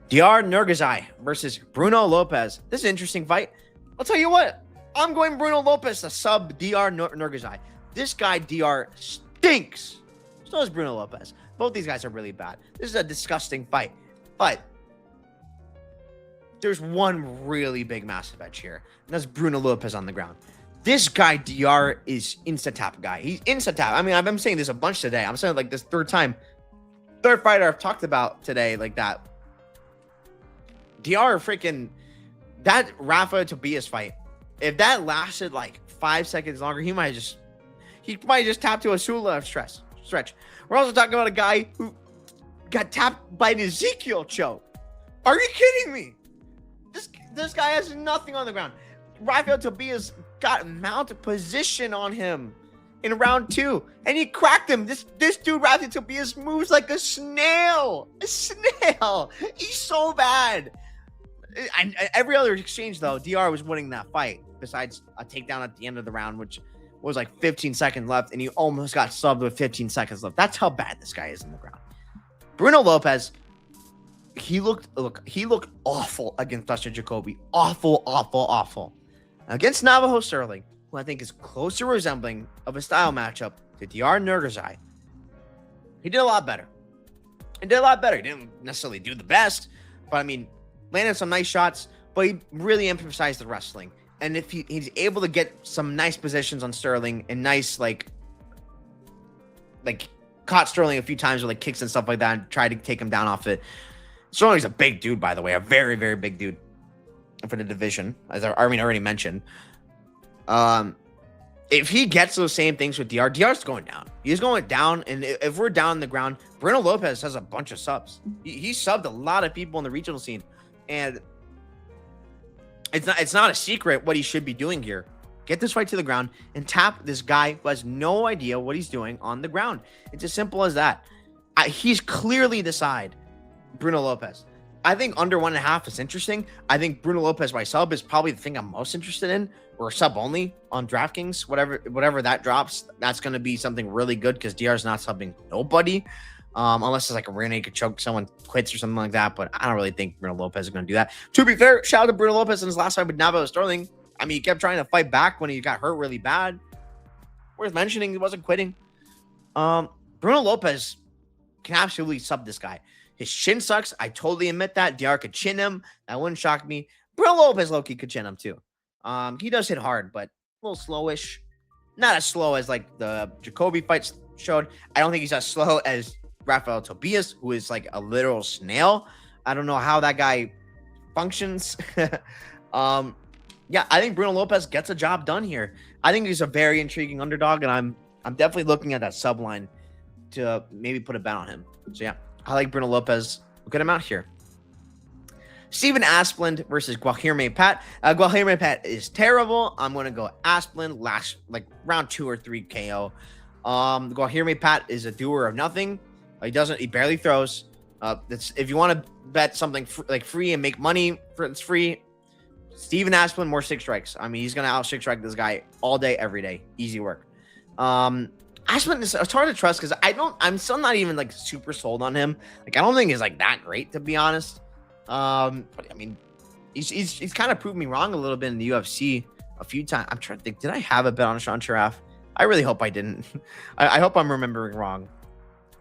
Dr. Nurgazai versus Bruno Lopez. This is an interesting fight. I'll tell you what. I'm going Bruno Lopez to sub Dr. Nurgazai. This guy, Dr. stinks. So does Bruno Lopez. Both these guys are really bad. This is a disgusting fight. But there's one really big, massive edge here. And that's Bruno Lopez on the ground. This guy, Dr. is insta-tap guy. He's insta-tap. I mean, I've been saying this a bunch today. I'm saying like this third time. third fighter I've talked about today like that. DR freaking that Rafa Tobias fight. If that lasted like 5 seconds longer, he might just tap to a Sula stretch. We're also talking about a guy who got tapped by an Ezekiel choke. Are you kidding me? This guy has nothing on the ground. Rafael Tobias got mount position on him in round 2, and he cracked him. This dude, Rafael Tobias, moves like a snail. A snail. He's so bad. And every other exchange, though, DR was winning that fight, besides a takedown at the end of the round, which was like 15 seconds left, and he almost got subbed with 15 seconds left. That's how bad this guy is on the ground. Bruno Lopez, he looked awful against Dustin Jacoby. Awful. Against Navajo Sterling, who I think is closer resembling of a style matchup to DR Nurgazai, he did a lot better. He didn't necessarily do the best, but I mean, landed some nice shots, but he really emphasized the wrestling. And if he's able to get some nice positions on Sterling and nice, like caught Sterling a few times with like kicks and stuff like that and tried to take him down off it. Sterling's a big dude, by the way, a very, very big dude for the division, as Armin already mentioned. If he gets those same things with DR's going down. He's going down, and if we're down on the ground, Bruno Lopez has a bunch of subs. He subbed a lot of people in the regional scene, and it's not a secret what he should be doing here. Get this fight to the ground and tap this guy who has no idea what he's doing on the ground. It's as simple as that. He's clearly the side, Bruno Lopez. I think under 1.5 is interesting. I think Bruno Lopez by sub is probably the thing I'm most interested in, or sub only on DraftKings. Whatever that drops, that's going to be something really good because DR's not subbing nobody. Unless it's like a rear naked choke, someone quits or something like that. But I don't really think Bruno Lopez is going to do that. To be fair, shout out to Bruno Lopez in his last fight with Navajo Sterling. I mean, he kept trying to fight back when he got hurt really bad. Worth mentioning, he wasn't quitting. Bruno Lopez can absolutely sub this guy. His chin sucks. I totally admit that. DR could chin him. That wouldn't shock me. Bruno Lopez low-key could chin him too. He does hit hard, but a little slowish. Not as slow as like the Jacoby fights showed. I don't think he's as slow as Rafael Tobias, who is like a literal snail. I don't know how that guy functions. Yeah, I think Bruno Lopez gets a job done here. I think he's a very intriguing underdog, and I'm definitely looking at that sub line to maybe put a bet on him. So yeah, I like Bruno Lopez. We'll get him out here. Steven Asplund versus Guilherme Pat. Guilherme Pat is terrible. I'm going to go Asplund last, like round 2 or 3 KO. Guilherme Pat is a doer of nothing. He barely throws. If you want to bet something free and make money it's free. Steven Asplund, more 6 strikes. I mean, he's going to out 6 strike this guy all day, every day. Easy work. Asplund it's hard to trust because I'm still not even like super sold on him. Like, I don't think he's like that great, to be honest. But I mean, he's kind of proved me wrong a little bit in the UFC a few times. I'm trying to think, did I have a bet on Sean Sharaf? I really hope I didn't. I hope I'm remembering wrong.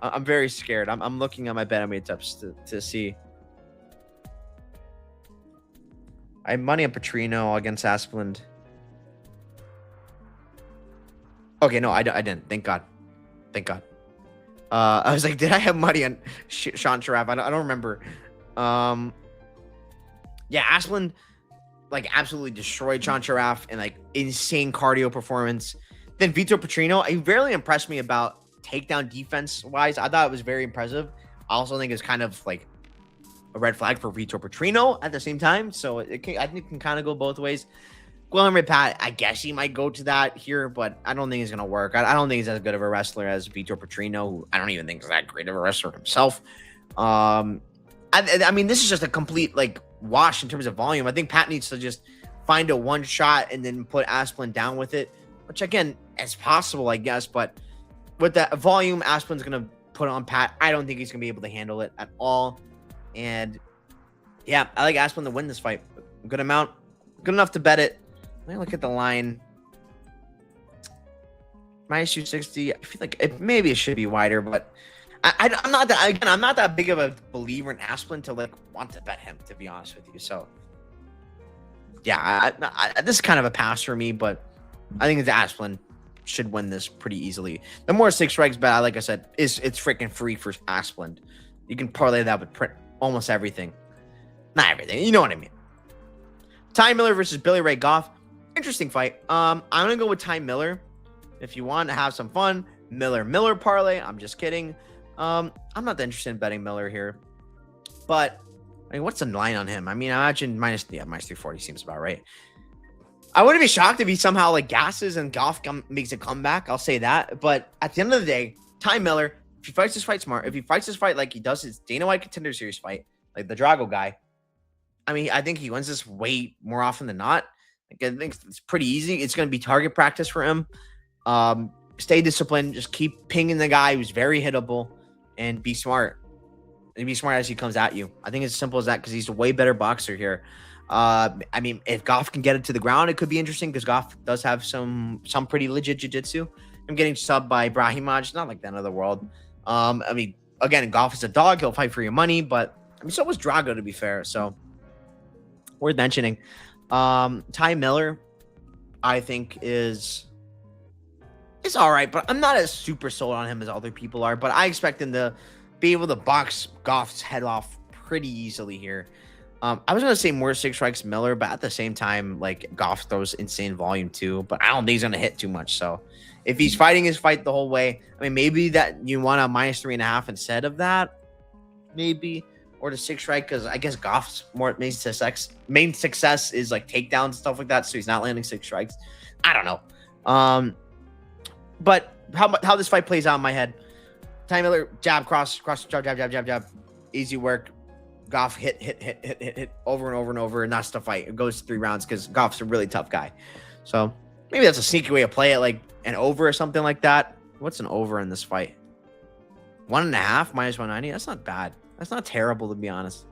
I'm very scared. I'm looking at my bet I made tips to see. I have money on Petrino against Asplund. Okay, no, I didn't. Thank God. I was like, did I have money on Sean Sharaf? I don't remember. Yeah, Asplund like absolutely destroyed Sean Sharaf and like insane cardio performance. Then Vitor Petrino, he really impressed me about takedown defense wise. I thought it was very impressive. I also think it's kind of like a red flag for Vitor Petrino at the same time. So I think it can kind of go both ways. Guilherme Pat, I guess he might go to that here, but I don't think it's going to work. I don't think he's as good of a wrestler as Vitor Petrino, who I don't even think is that great of a wrestler himself. I mean, this is just a complete like wash in terms of volume. I think Pat needs to just find a one shot and then put Asplund down with it, which again, is possible, I guess. But with that volume, Asplund's going to put on Pat. I don't think he's going to be able to handle it at all. And yeah, I like Asplund to win this fight. Good amount, good enough to bet it. Let me look at the line. Minus 260. I feel like maybe it should be wider, but I'm not that. Again, I'm not that big of a believer in Asplund to like want to bet him, to be honest with you. So yeah, this is kind of a pass for me, but I think it's Asplund. should win this pretty easily. The more 6 strikes bet, like I said, it's freaking free for Asplund. You can parlay that with almost everything. Not everything, you know what I mean. Ty Miller versus Billy Ray Goff. Interesting fight. I'm gonna go with Ty Miller. If you want to have some fun, Miller parlay. I'm just kidding. I'm not that interested in betting Miller here. But I mean, what's the line on him? I mean, I imagine minus 340 seems about right. I wouldn't be shocked if he somehow like gasses and Goff makes a comeback. I'll say that. But at the end of the day, Ty Miller, if he fights this fight smart, if he fights this fight like he does his Dana White Contender Series fight, like the Drago guy, I mean, I think he wins this way more often than not. Like, I think it's pretty easy. It's going to be target practice for him. Stay disciplined. Just keep pinging the guy who's very hittable and be smart. And be smart as he comes at you. I think it's as simple as that because he's a way better boxer here. I mean, if Goff can get it to the ground, it could be interesting because Goff does have some pretty legit jiu-jitsu. I'm getting subbed by Brahimaj. It's not like the end of the world. I mean, again, Goff is a dog. He'll fight for your money, but I mean, so was Drago, to be fair. So worth mentioning. Ty Miller, I think is all right, but I'm not as super sold on him as other people are. But I expect him to be able to box Goff's head off pretty easily here. I was going to say more 6 strikes Miller, but at the same time, like Goff throws insane volume too, but I don't think he's going to hit too much. So if he's fighting his fight the whole way, I mean, maybe that you want a minus 3.5 instead of that, maybe, or the 6 strike. Cause I guess Goff's main success is like takedowns and stuff like that. So he's not landing 6 strikes. I don't know. But how this fight plays out in my head, Ty Miller, jab, cross, jab. Easy work. Goff hit over and over and over, and that's the fight. It goes 3 rounds because Goff's a really tough guy. So maybe that's a sneaky way to play it, like an over or something like that. What's an over in this fight? 1.5 minus 190. That's not bad. That's not terrible, to be honest.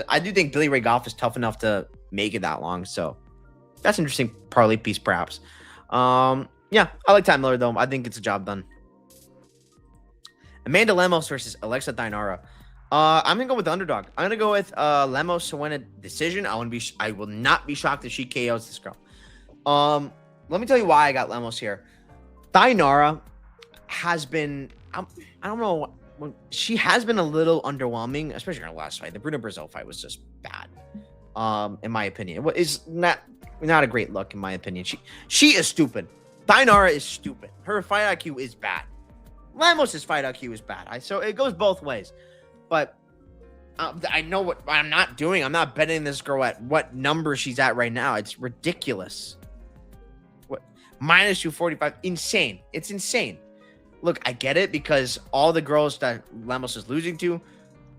I do think Billy Ray Goff is tough enough to make it that long. So that's an interesting parlay piece, perhaps. Yeah, I like Ty Miller, though. I think it's a job done. Amanda Lemos versus Alexa Dainara. I'm gonna go with the underdog. I'm gonna go with Lemos to win a decision. I will not be shocked if she KOs this girl. Let me tell you why I got Lemos here. Dainara has been, I don't know, she has been a little underwhelming, especially in her last fight. The Bruno Brazil fight was just bad, in my opinion. It is not a great look, in my opinion. She is stupid. Dainara is stupid. Her fight IQ is bad. Lemos' fight IQ is bad. So it goes both ways. But I know what I'm not doing. I'm not betting this girl at what number she's at right now. It's ridiculous. What? Minus 245. Insane. It's insane. Look, I get it because all the girls that Lemos is losing to,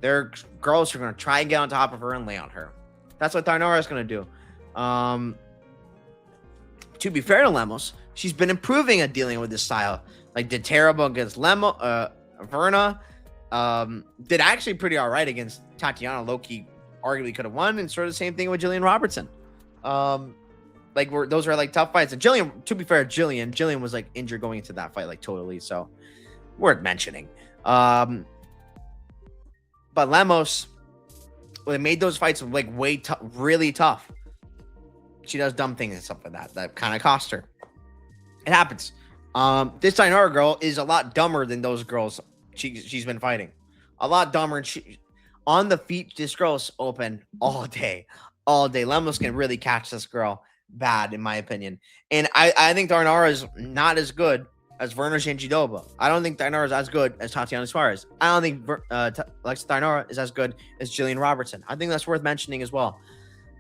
they're girls who are going to try and get on top of her and lay on her. That's what Dainara is going to do. To be fair to Lemos, she's been improving at dealing with this style. Like, did terrible against Verna. Did actually pretty all right against Tatiana. Loki arguably could have won, and sort of the same thing with Jillian Robertson. Those are like tough fights. And Jillian, to be fair, Jillian was like injured going into that fight, like totally. So worth mentioning. But Lemos, they made those fights like really tough. She does dumb things and stuff like that kind of cost her. It happens. This Dainara girl is a lot dumber than those girls she's been fighting. A lot dumber. And she on the feet, this girl's open all day. Lemos can really catch this girl bad, in my opinion. And I think Dainara is not as good as Verna Jandiroba. I don't think Dainara is as good as Tatiana Suarez. I don't think Alexa Dainara is as good as Jillian Robertson. I think that's worth mentioning as well.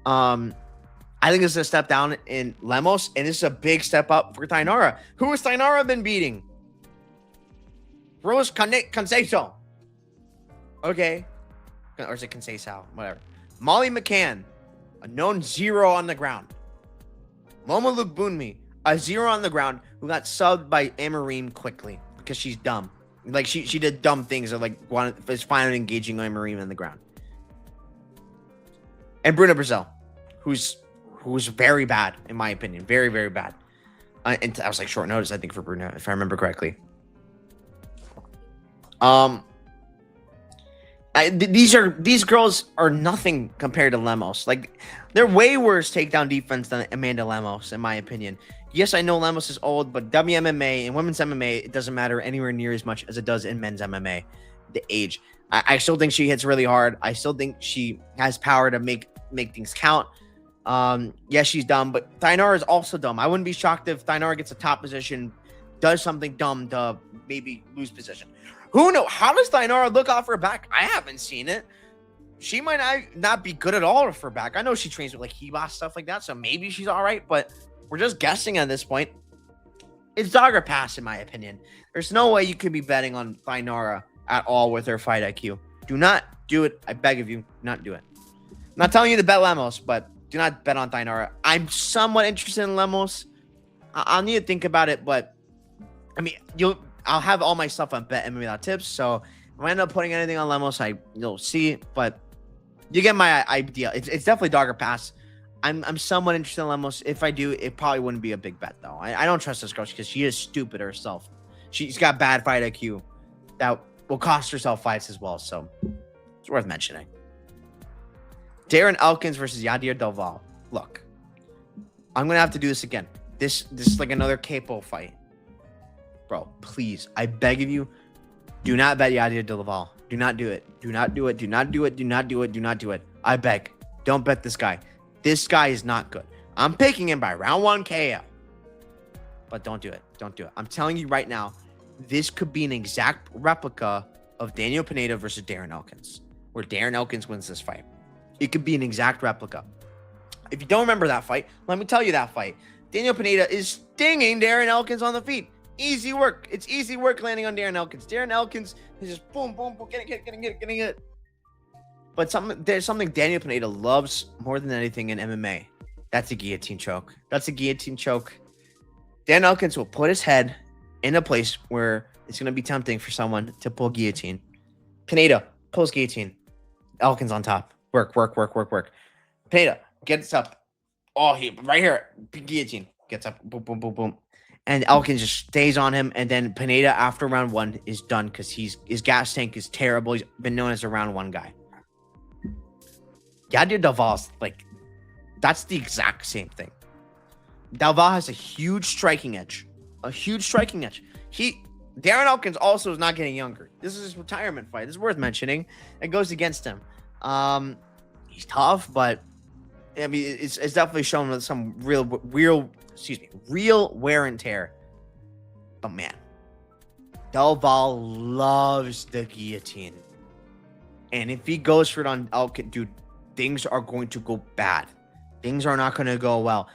I think this is a step down in Lemos, and this is a big step up for Dainara. Who has Dainara been beating? Rose Conceição. Okay. Or is it Conceição? Whatever. Molly McCann, a known 0 on the ground. Loma Lubunmi, a 0 on the ground, who got subbed by Amarim quickly because she's dumb. Like, she did dumb things that, like, is finally engaging Amarim on the ground. And Bruno Brazil, who's very bad, in my opinion. Very, very bad. And that was, like, short notice, I think, for Bruno, if I remember correctly. These girls are nothing compared to Lemos. Like, they're way worse takedown defense than Amanda Lemos, in my opinion. Yes, I know Lemos is old, but WMMA and women's MMA, it doesn't matter anywhere near as much as it does in men's MMA. The age. I still think she hits really hard. I still think she has power to make things count. Yes, she's dumb, but Thainara is also dumb. I wouldn't be shocked if Thainara gets a top position, does something dumb to maybe lose position. Who knows? How does Thainara look off her back? I haven't seen it. She might not be good at all with her back. I know she trains with like Hebos, stuff like that, so maybe she's all right, but we're just guessing at this point. It's dog or pass, in my opinion. There's no way you could be betting on Thainara at all with her fight IQ. Do not do it. I beg of you, not do it. I'm not telling you to bet Lemos, but do not bet on Thainara. I'm somewhat interested in Lemos. I'll need to think about it, but I mean, I'll have all my stuff on BetMMA.tips, so if I end up putting anything on Lemos, you'll see, but you get my idea. It's definitely dog or pass. I'm somewhat interested in Lemos. If I do, it probably wouldn't be a big bet, though. I don't trust this girl because she is stupid herself. She's got bad fight IQ that will cost herself fights as well, so it's worth mentioning. Darren Elkins versus Yadir Delval. Look, I'm going to have to do this again. This is like another capo fight. Bro, please, I beg of you, do not bet Yadir Delval. Do not do it. Do not do it. Do not do it. Do not do it. Do not do it. I beg. Don't bet this guy. This guy is not good. I'm picking him by round 1 KO. But don't do it. Don't do it. I'm telling you right now, this could be an exact replica of Daniel Pineda versus Darren Elkins, where Darren Elkins wins this fight. It could be an exact replica. If you don't remember that fight, let me tell you that fight. Daniel Pineda is stinging Darren Elkins on the feet. Easy work. It's easy work landing on Darren Elkins. Darren Elkins is just boom, boom, boom, getting it. But there's something Daniel Pineda loves more than anything in MMA. That's a guillotine choke. That's a guillotine choke. Dan Elkins will put his head in a place where it's going to be tempting for someone to pull guillotine. Pineda pulls guillotine. Elkins on top. Work. Pineda gets up. Oh, right here. Guillotine. Gets up. Boom, boom, boom, boom. And Elkins just stays on him. And then Pineda, after round 1, is done because his gas tank is terrible. He's been known as a round 1 guy. Yadir Delval's that's the exact same thing. Delval has a huge striking edge. Darren Elkins also is not getting younger. This is his retirement fight. This is worth mentioning. It goes against him. He's tough, but I mean, it's definitely shown some real wear and tear. But man, Delval loves the guillotine. And if he goes for it on Elkins, dude, things are going to go bad. Things are not going to go well.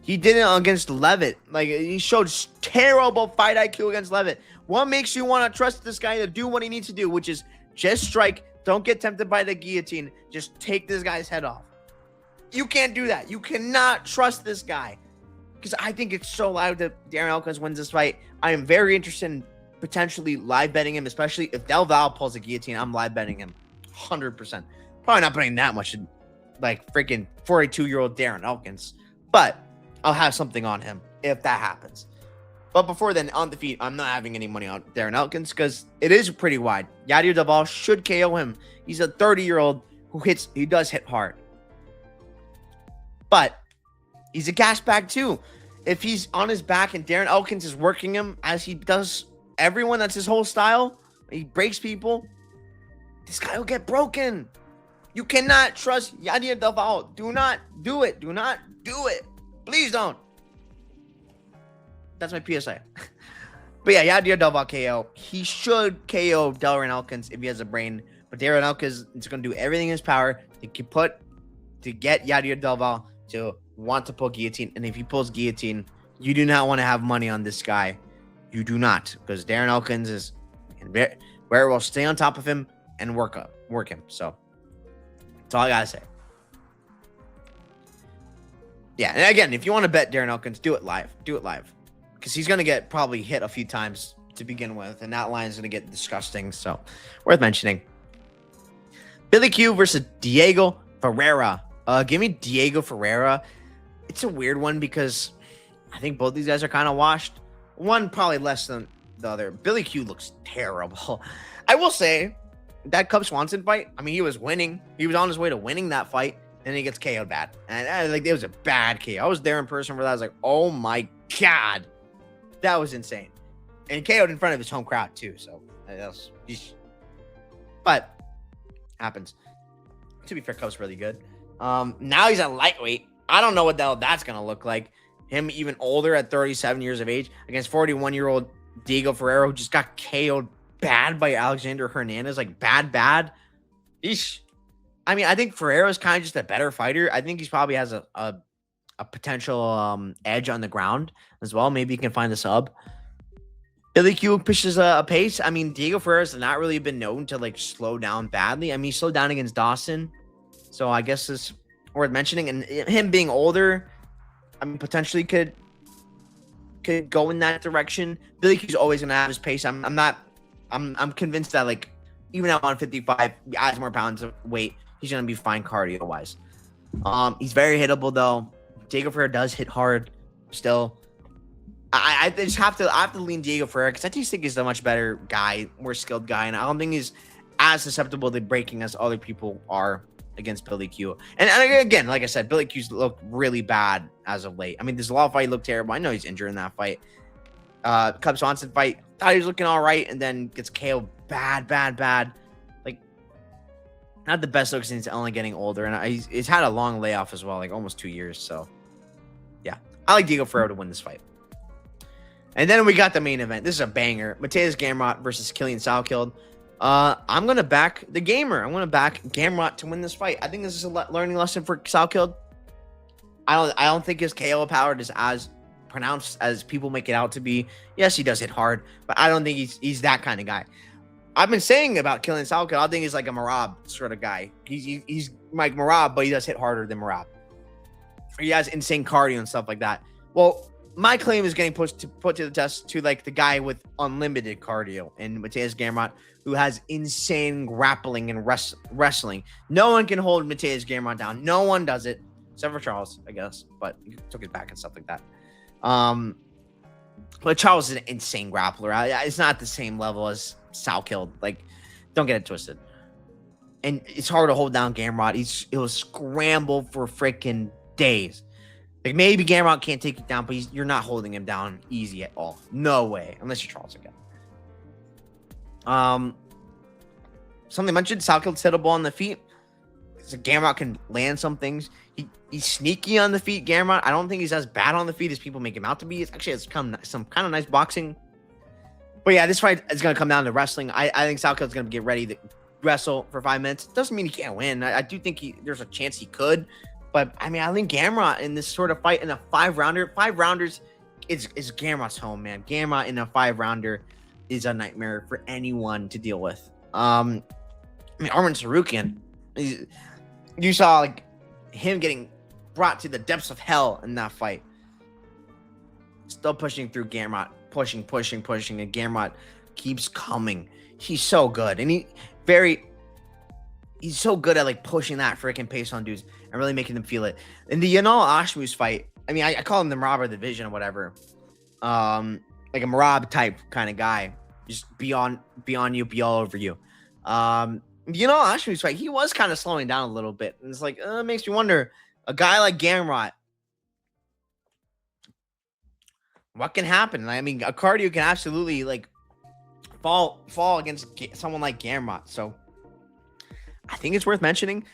He did it against Levitt. He showed terrible fight IQ against Levitt. What makes you want to trust this guy to do what he needs to do, which is just strike. Don't get tempted by the guillotine. Just take this guy's head off. You can't do that. You cannot trust this guy. Because I think it's so loud that Darren Elkins wins this fight. I am very interested in potentially live betting him, especially if Delval pulls a guillotine. I'm live betting him 100%. Probably not putting that much in freaking 42-year-old Darren Elkins. But I'll have something on him if that happens. But before then, on the feet, I'm not having any money on Darren Elkins because it is pretty wide. Yadir Delval should KO him. He's a 30-year-old he does hit hard. But he's a gas bag too. If he's on his back and Darren Elkins is working him as he does everyone, that's his whole style. He breaks people. This guy will get broken. You cannot trust Yadir Delval. Do not do it. Do not do it. Please don't. That's my PSA. But yeah, Yadir Delval KO. He should KO Darren Elkins if he has a brain. But Darren Elkins is going to do everything in his power to get Yadir Delval to want to pull guillotine. And if he pulls guillotine, you do not want to have money on this guy. You do not. Because Darren Elkins is very well stay on top of him and work him. So that's all I got to say. Yeah, and again, if you want to bet Darren Elkins, do it live. Because he's going to get probably hit a few times to begin with, and that line is going to get disgusting. So, worth mentioning. Billy Q versus Diego Ferreira. Give me Diego Ferreira. It's a weird one because I think both these guys are kind of washed. One probably less than the other. Billy Q looks terrible. I will say that Cub Swanson fight, I mean, he was winning. He was on his way to winning that fight. and he gets KO'd bad. And like, it was a bad KO. I was there in person for that. I was like, oh my God, that was insane. And KO'd in front of his home crowd too. So that was, but happens. To be fair, Cub's really good. Now he's a lightweight. I don't know what the hell that's going to look like. Him even older at 37 years of age against 41-year-old Diego Ferreira, who just got KO'd bad by Alexander Hernandez. Like, bad. Eesh. I mean, I think Ferreira's kind of just a better fighter. I think he probably has a potential edge on the ground as well. Maybe he can find a sub. Billy Q pushes a pace. I mean, Diego Ferreira's not really been known to, like, slow down badly. I mean, he slowed down against Dawson. So I guess it's worth mentioning. And him being older, I mean, potentially could go in that direction. Billy Q's always gonna have his pace. I'm convinced that, like, even at 155, he adds more pounds of weight, he's gonna be fine cardio wise. He's very hittable though. Diego Ferreira does hit hard still. I just have to lean Diego Ferreira because I just think he's a much better guy, more skilled guy, and I don't think he's as susceptible to breaking as other people are against Billy Q. And again, like I said, Billy Q's looked really bad as of late. I mean, there's a lot of fight looked terrible. I know he's injured in that fight. Cub Swanson fight, thought he was looking all right, and then gets KO'd bad. Like, not the best look since he's only getting older, and he's had a long layoff as well, like almost 2 years. So, yeah, I like Diego Ferreira to win this fight. And then we got the main event. This is a banger. Mateusz Gamrot versus Quillan Salkilld. I'm going to back the gamer. I'm going to back Gamrot to win this fight. I think this is a learning lesson for Salkilld. I don't think his KO power is as pronounced as people make it out to be. Yes, he does hit hard, but I don't think he's that kind of guy. I've been saying about Quillan Salkilld, I think he's like a Merab sort of guy. He's like Merab, but he does hit harder than Merab. He has insane cardio and stuff like that. Well, my claim is getting put to the test to, like, the guy with unlimited cardio, and Mateusz Gamrot, who has insane grappling and wrestling. No one can hold Mateusz Gamrot down. No one does it, except for Charles, I guess, but he took his back and stuff like that. But Charles is an insane grappler. It's not the same level as Salkilld. Like, don't get it twisted. And it's hard to hold down Gamrot. He'll scramble for freaking days. Like, maybe Gamrot can't take you down, but you're not holding him down easy at all. No way, unless you're Charles again. Something mentioned, Salkild's hittable on the feet. So Gamrot can land some things. He's sneaky on the feet, Gamrot. I don't think he's as bad on the feet as people make him out to be. It's actually some kind of nice boxing. But yeah, this fight is going to come down to wrestling. I think Salkild's going to get ready to wrestle for 5 minutes. Doesn't mean he can't win. I do think there's a chance he could. But, I mean, I think Gamrot in this sort of fight in a 5-rounders is Gamrot's home, man. Gamrot in a 5-rounder is a nightmare for anyone to deal with. I mean, Arman Tsarukyan, you saw, like, him getting brought to the depths of hell in that fight. Still pushing through Gamrot, pushing, and Gamrot keeps coming. He's so good, and he's so good at, like, pushing that freaking pace on dudes and really making them feel it. In the Yanal Ashmus fight, I mean, I call him the Merab of the division or whatever. Like a Merab type kind of guy. Just be on you, be all over you. The Yanal Ashmus fight, he was kind of slowing down a little bit. And it's like, it makes me wonder, a guy like Gamrot, what can happen? I mean, a cardio can absolutely, like, fall against someone like Gamrot. So I think it's worth mentioning.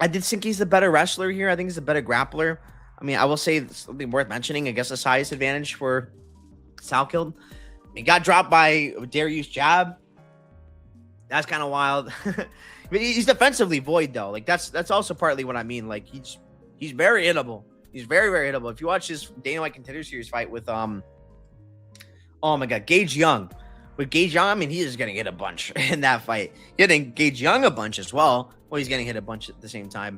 I did think he's the better wrestler here. I think he's a better grappler. I mean, I will say something worth mentioning. I guess a size advantage for Salkilld. He got dropped by Darius jab. That's kind of wild. But he's defensively void though. Like, that's also partly what I mean. Like, he's very hittable. He's very, very hittable. If you watch this Dana White Contender Series fight with oh my God, Gage Young. With Gage Young, I mean, he is getting hit a bunch in that fight. Hitting Gage Young a bunch as well. Well, he's getting hit a bunch at the same time.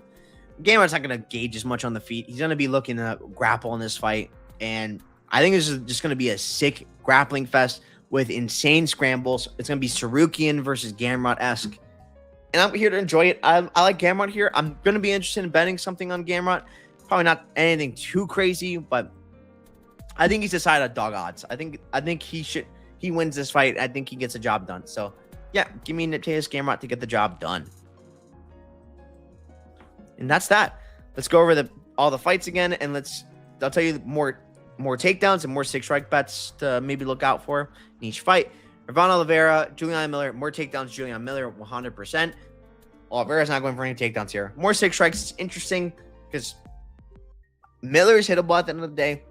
Gamrot's not going to gauge as much on the feet. He's going to be looking to grapple in this fight. And I think this is just going to be a sick grappling fest with insane scrambles. It's going to be Tsarukyan versus Gamrot-esque. And I'm here to enjoy it. I like Gamrot here. I'm going to be interested in betting something on Gamrot. Probably not anything too crazy, but I think he's decided at dog odds. I think he wins this fight. I think he gets the job done. So, yeah, give me Mateusz Gamrot to get the job done. And that's that. Let's go over all the fights again, and I'll tell you more takedowns and more 6 strike bets to maybe look out for in each fight. Ravon Oliveira, Julian Miller, more takedowns, Julian Miller, 100%. Oliveira's not going for any takedowns here. More 6 strikes. It's interesting because Miller is hittable at the end of the day.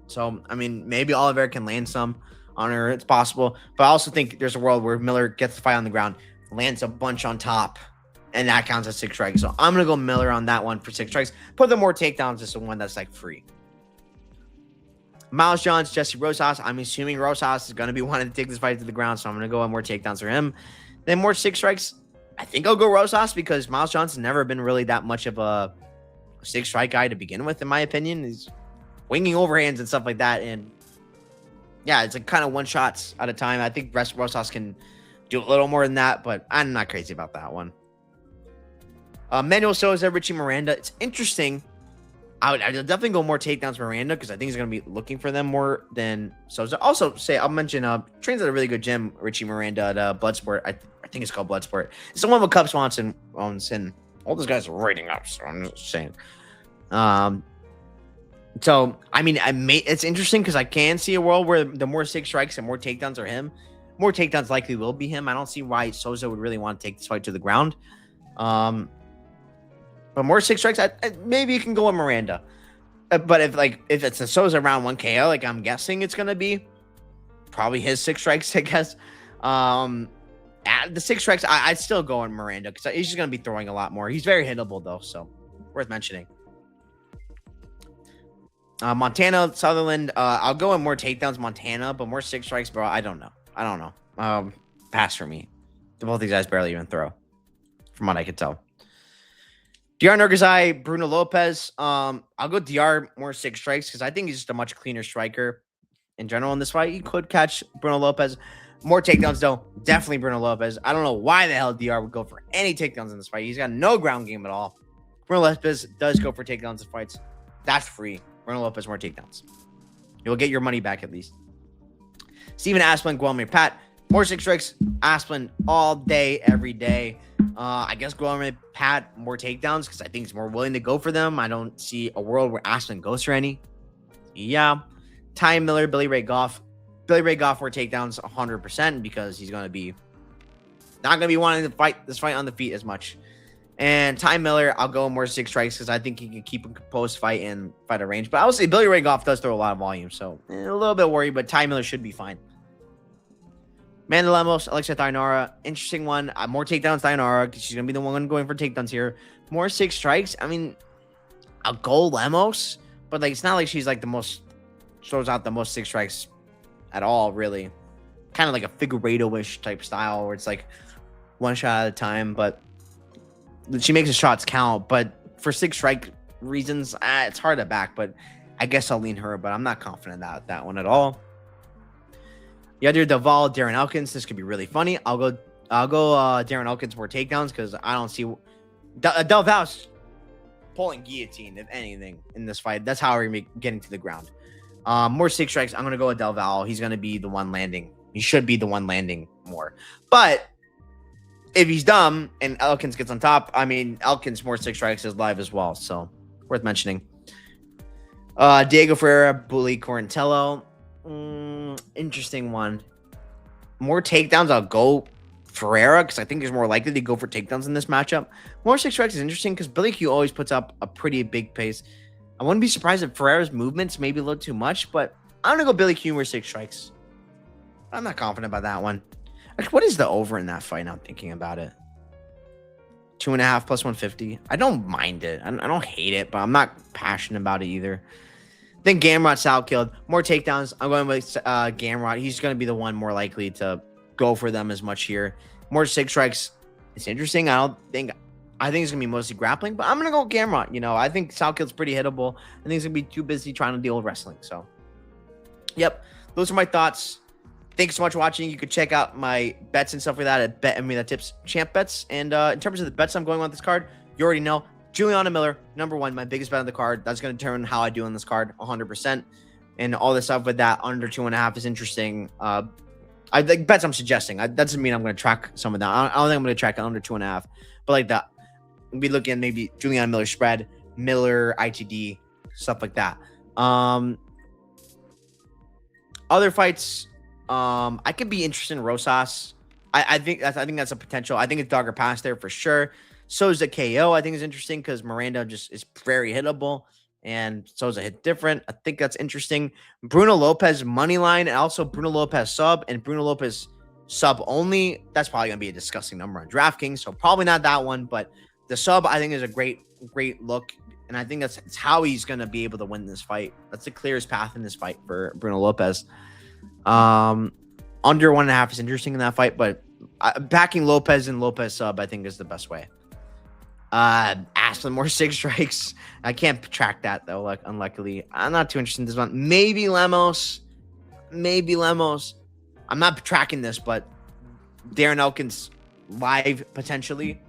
So, I mean, maybe Oliveira can land some on her. It's possible. But I also think there's a world where Miller gets the fight on the ground, lands a bunch on top, and that counts as 6 strikes. So I'm going to go Miller on that one for 6 strikes. Put the more takedowns as the one that's like free. Miles Johns, Jesse Rosas. I'm assuming Rosas is going to be wanting to take this fight to the ground, so I'm going to go on more takedowns for him. Then more 6 strikes. I think I'll go Rosas because Miles Johns has never been really that much of a 6 strike guy to begin with, in my opinion. He's winging overhands and stuff like that, and yeah, it's like kind of one shots at a time. I think Rosas can do a little more than that, but I'm not crazy about that one. Manuel Souza, Richie Miranda. It's interesting. I'll definitely go more takedowns Miranda because I think he's going to be looking for them more than Souza. Also, I'll mention trains at a really good gym, Richie Miranda at Bloodsport. I think it's called Bloodsport. It's the one with Cub Swanson owns, and all those guys are rating up. So I'm just saying. So I mean, it's interesting because I can see a world where the more 6 strikes and more takedowns are him. More takedowns likely will be him. I don't see why Souza would really want to take this fight to the ground. But more 6 strikes, maybe you can go with Miranda. But if it's a Souza round 1 KO, like I'm guessing it's gonna be probably his 6 strikes, I guess. At the 6 strikes, I'd still go on Miranda because he's just gonna be throwing a lot more. He's very hittable though, so worth mentioning. Montana, Sutherland, I'll go in more takedowns, Montana, but more 6 strikes, bro. I don't know. Pass for me. Both these guys barely even throw, from what I could tell. DR Nurgazai, Bruno Lopez. I'll go DR more 6 strikes because I think he's just a much cleaner striker in general in this fight. He could catch Bruno Lopez. More takedowns, though. Definitely Bruno Lopez. I don't know why the hell DR would go for any takedowns in this fight. He's got no ground game at all. Bruno Lopez does go for takedowns in fights. That's free. Bruno Lopez, more takedowns. You'll get your money back at least. Steven Asplin, Guillermo Pat. More 6 strikes. Asplin all day, every day. I guess Guillermo Pat, more takedowns because I think he's more willing to go for them. I don't see a world where Asplin goes for any. Yeah. Ty Miller, Billy Ray Goff. Billy Ray Goff, more takedowns 100% because he's going to be not going to be wanting to fight this fight on the feet as much. And Ty Miller, I'll go more 6 strikes because I think he can keep a composed fight and fight a range. But I would say Billy Ray Goff does throw a lot of volume, so a little bit worried, but Ty Miller should be fine. Amanda Lemos, Alexa Thainara, interesting one. More takedowns, Thainara, because she's going to be the one going for takedowns here. More 6 strikes. I mean, I'll go Lemos, but like it's not like she's like the most, throws out the most 6 strikes at all, really. Kind of like a Figueiredo-ish type style where it's like one shot at a time, but she makes the shots count. But for 6 strike reasons, it's hard to back, but I guess I'll lean her, but I'm not confident about that one at all. Yadir Daval, Darren Elkins. This could be really funny. I'll go Darren Elkins more takedowns because I don't see Daval's pulling guillotine, if anything, in this fight. That's how we're getting to the ground. More 6 strikes. I'm going to go with Daval. He's going to be the one landing. He should be the one landing more. But if he's dumb and Elkins gets on top, I mean, Elkins more 6 strikes is live as well. So worth mentioning. Diego Ferreira, Bully Corantello. Interesting one. More takedowns. I'll go Ferreira because I think he's more likely to go for takedowns in this matchup. More 6 strikes is interesting because Billy Q always puts up a pretty big pace. I wouldn't be surprised if Ferreira's movements maybe a little too much, but I'm gonna go Billy Q more 6 strikes. I'm not confident about that one. Actually, what is the over in that fight? I'm thinking about it. 2.5 plus 150. I don't mind it. I don't hate it, but I'm not passionate about it either. Then Gamrot, Salkilld. More takedowns. I'm going with Gamrot. He's going to be the one more likely to go for them as much here. More 6 strikes. It's interesting. I think it's going to be mostly grappling, but I'm going to go Gamrot. You know, I think Salkild's pretty hittable. I think he's going to be too busy trying to deal with wrestling. So, yep. Those are my thoughts. Thanks so much for watching. You can check out my bets and stuff like that at Bet.me.tips Champ Bets. And in terms of the bets I'm going on this card, you already know. Juliana Miller, number 1, my biggest bet on the card. That's going to determine how I do on this card, 100%. And all this stuff with that under 2.5 is interesting. I bets I'm suggesting. That doesn't mean I'm going to track some of that. I don't think I'm going to track under 2.5. But like that, we'll be looking at maybe Julian Miller spread, Miller ITD, stuff like that. Other fights, I could be interested in Rosas. I think that's a potential. I think it's dogger pass there for sure. So is the KO. I think is interesting because Miranda just is very hittable, and so is a hit different. I think that's interesting. Bruno Lopez money line, and also Bruno Lopez sub, and Bruno Lopez sub only. That's probably gonna be a disgusting number on DraftKings, so probably not that one. But the sub, I think, is a great look, and I think that's how he's gonna be able to win this fight. That's the clearest path in this fight for Bruno Lopez. Under 1.5 is interesting in that fight, but backing Lopez and Lopez sub, I think, is the best way. Aspen more 6 strikes. I can't track that though. Like, unluckily, I'm not too interested in this one. Maybe Lemos. I'm not tracking this, but Darren Elkins live potentially.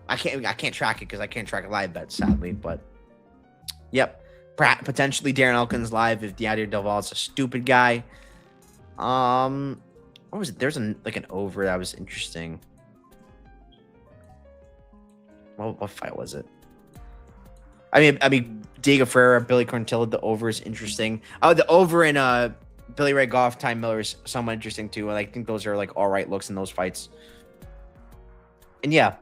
I can't track it because I can't track a live bet, sadly. But yep, potentially Darren Elkins live if Diadir Delval is a stupid guy. What was it? There's an over that was interesting. What fight was it? I mean, Diego Ferreira, Billy Corntilla, the over is interesting. Oh, the over in Billy Ray Goff, Ty Miller is somewhat interesting too. And I think those are like all right looks in those fights. And yeah.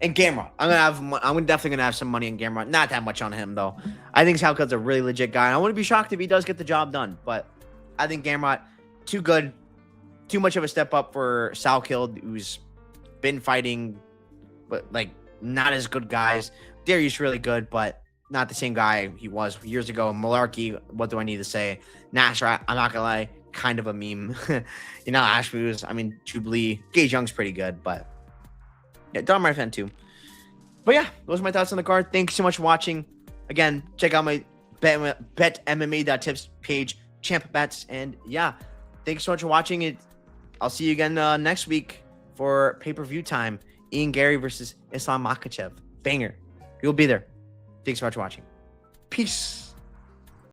And Gamrot, I'm definitely gonna have some money in Gamrot. Not that much on him though. I think Salkild's a really legit guy. And I wouldn't be shocked if he does get the job done. But I think Gamrot, too good, too much of a step up for Salkilld, who's been fighting, but like not as good guys. Darius really good, but not the same guy he was years ago. Malarkey, what do I need to say? Nasser, I'm not gonna lie, kind of a meme. Ashby I mean, Jubilee, Gage Young's pretty good, but yeah, Don my fan too. But yeah, those are my thoughts on the card. Thanks so much for watching. Again, check out my betmma.tips page, Champ Bets, and yeah, thanks so much for watching it. I'll see you again next week for pay-per-view time. Ian Gary versus Islam Makhachev. Banger. You'll be there. Thanks so much for watching. Peace.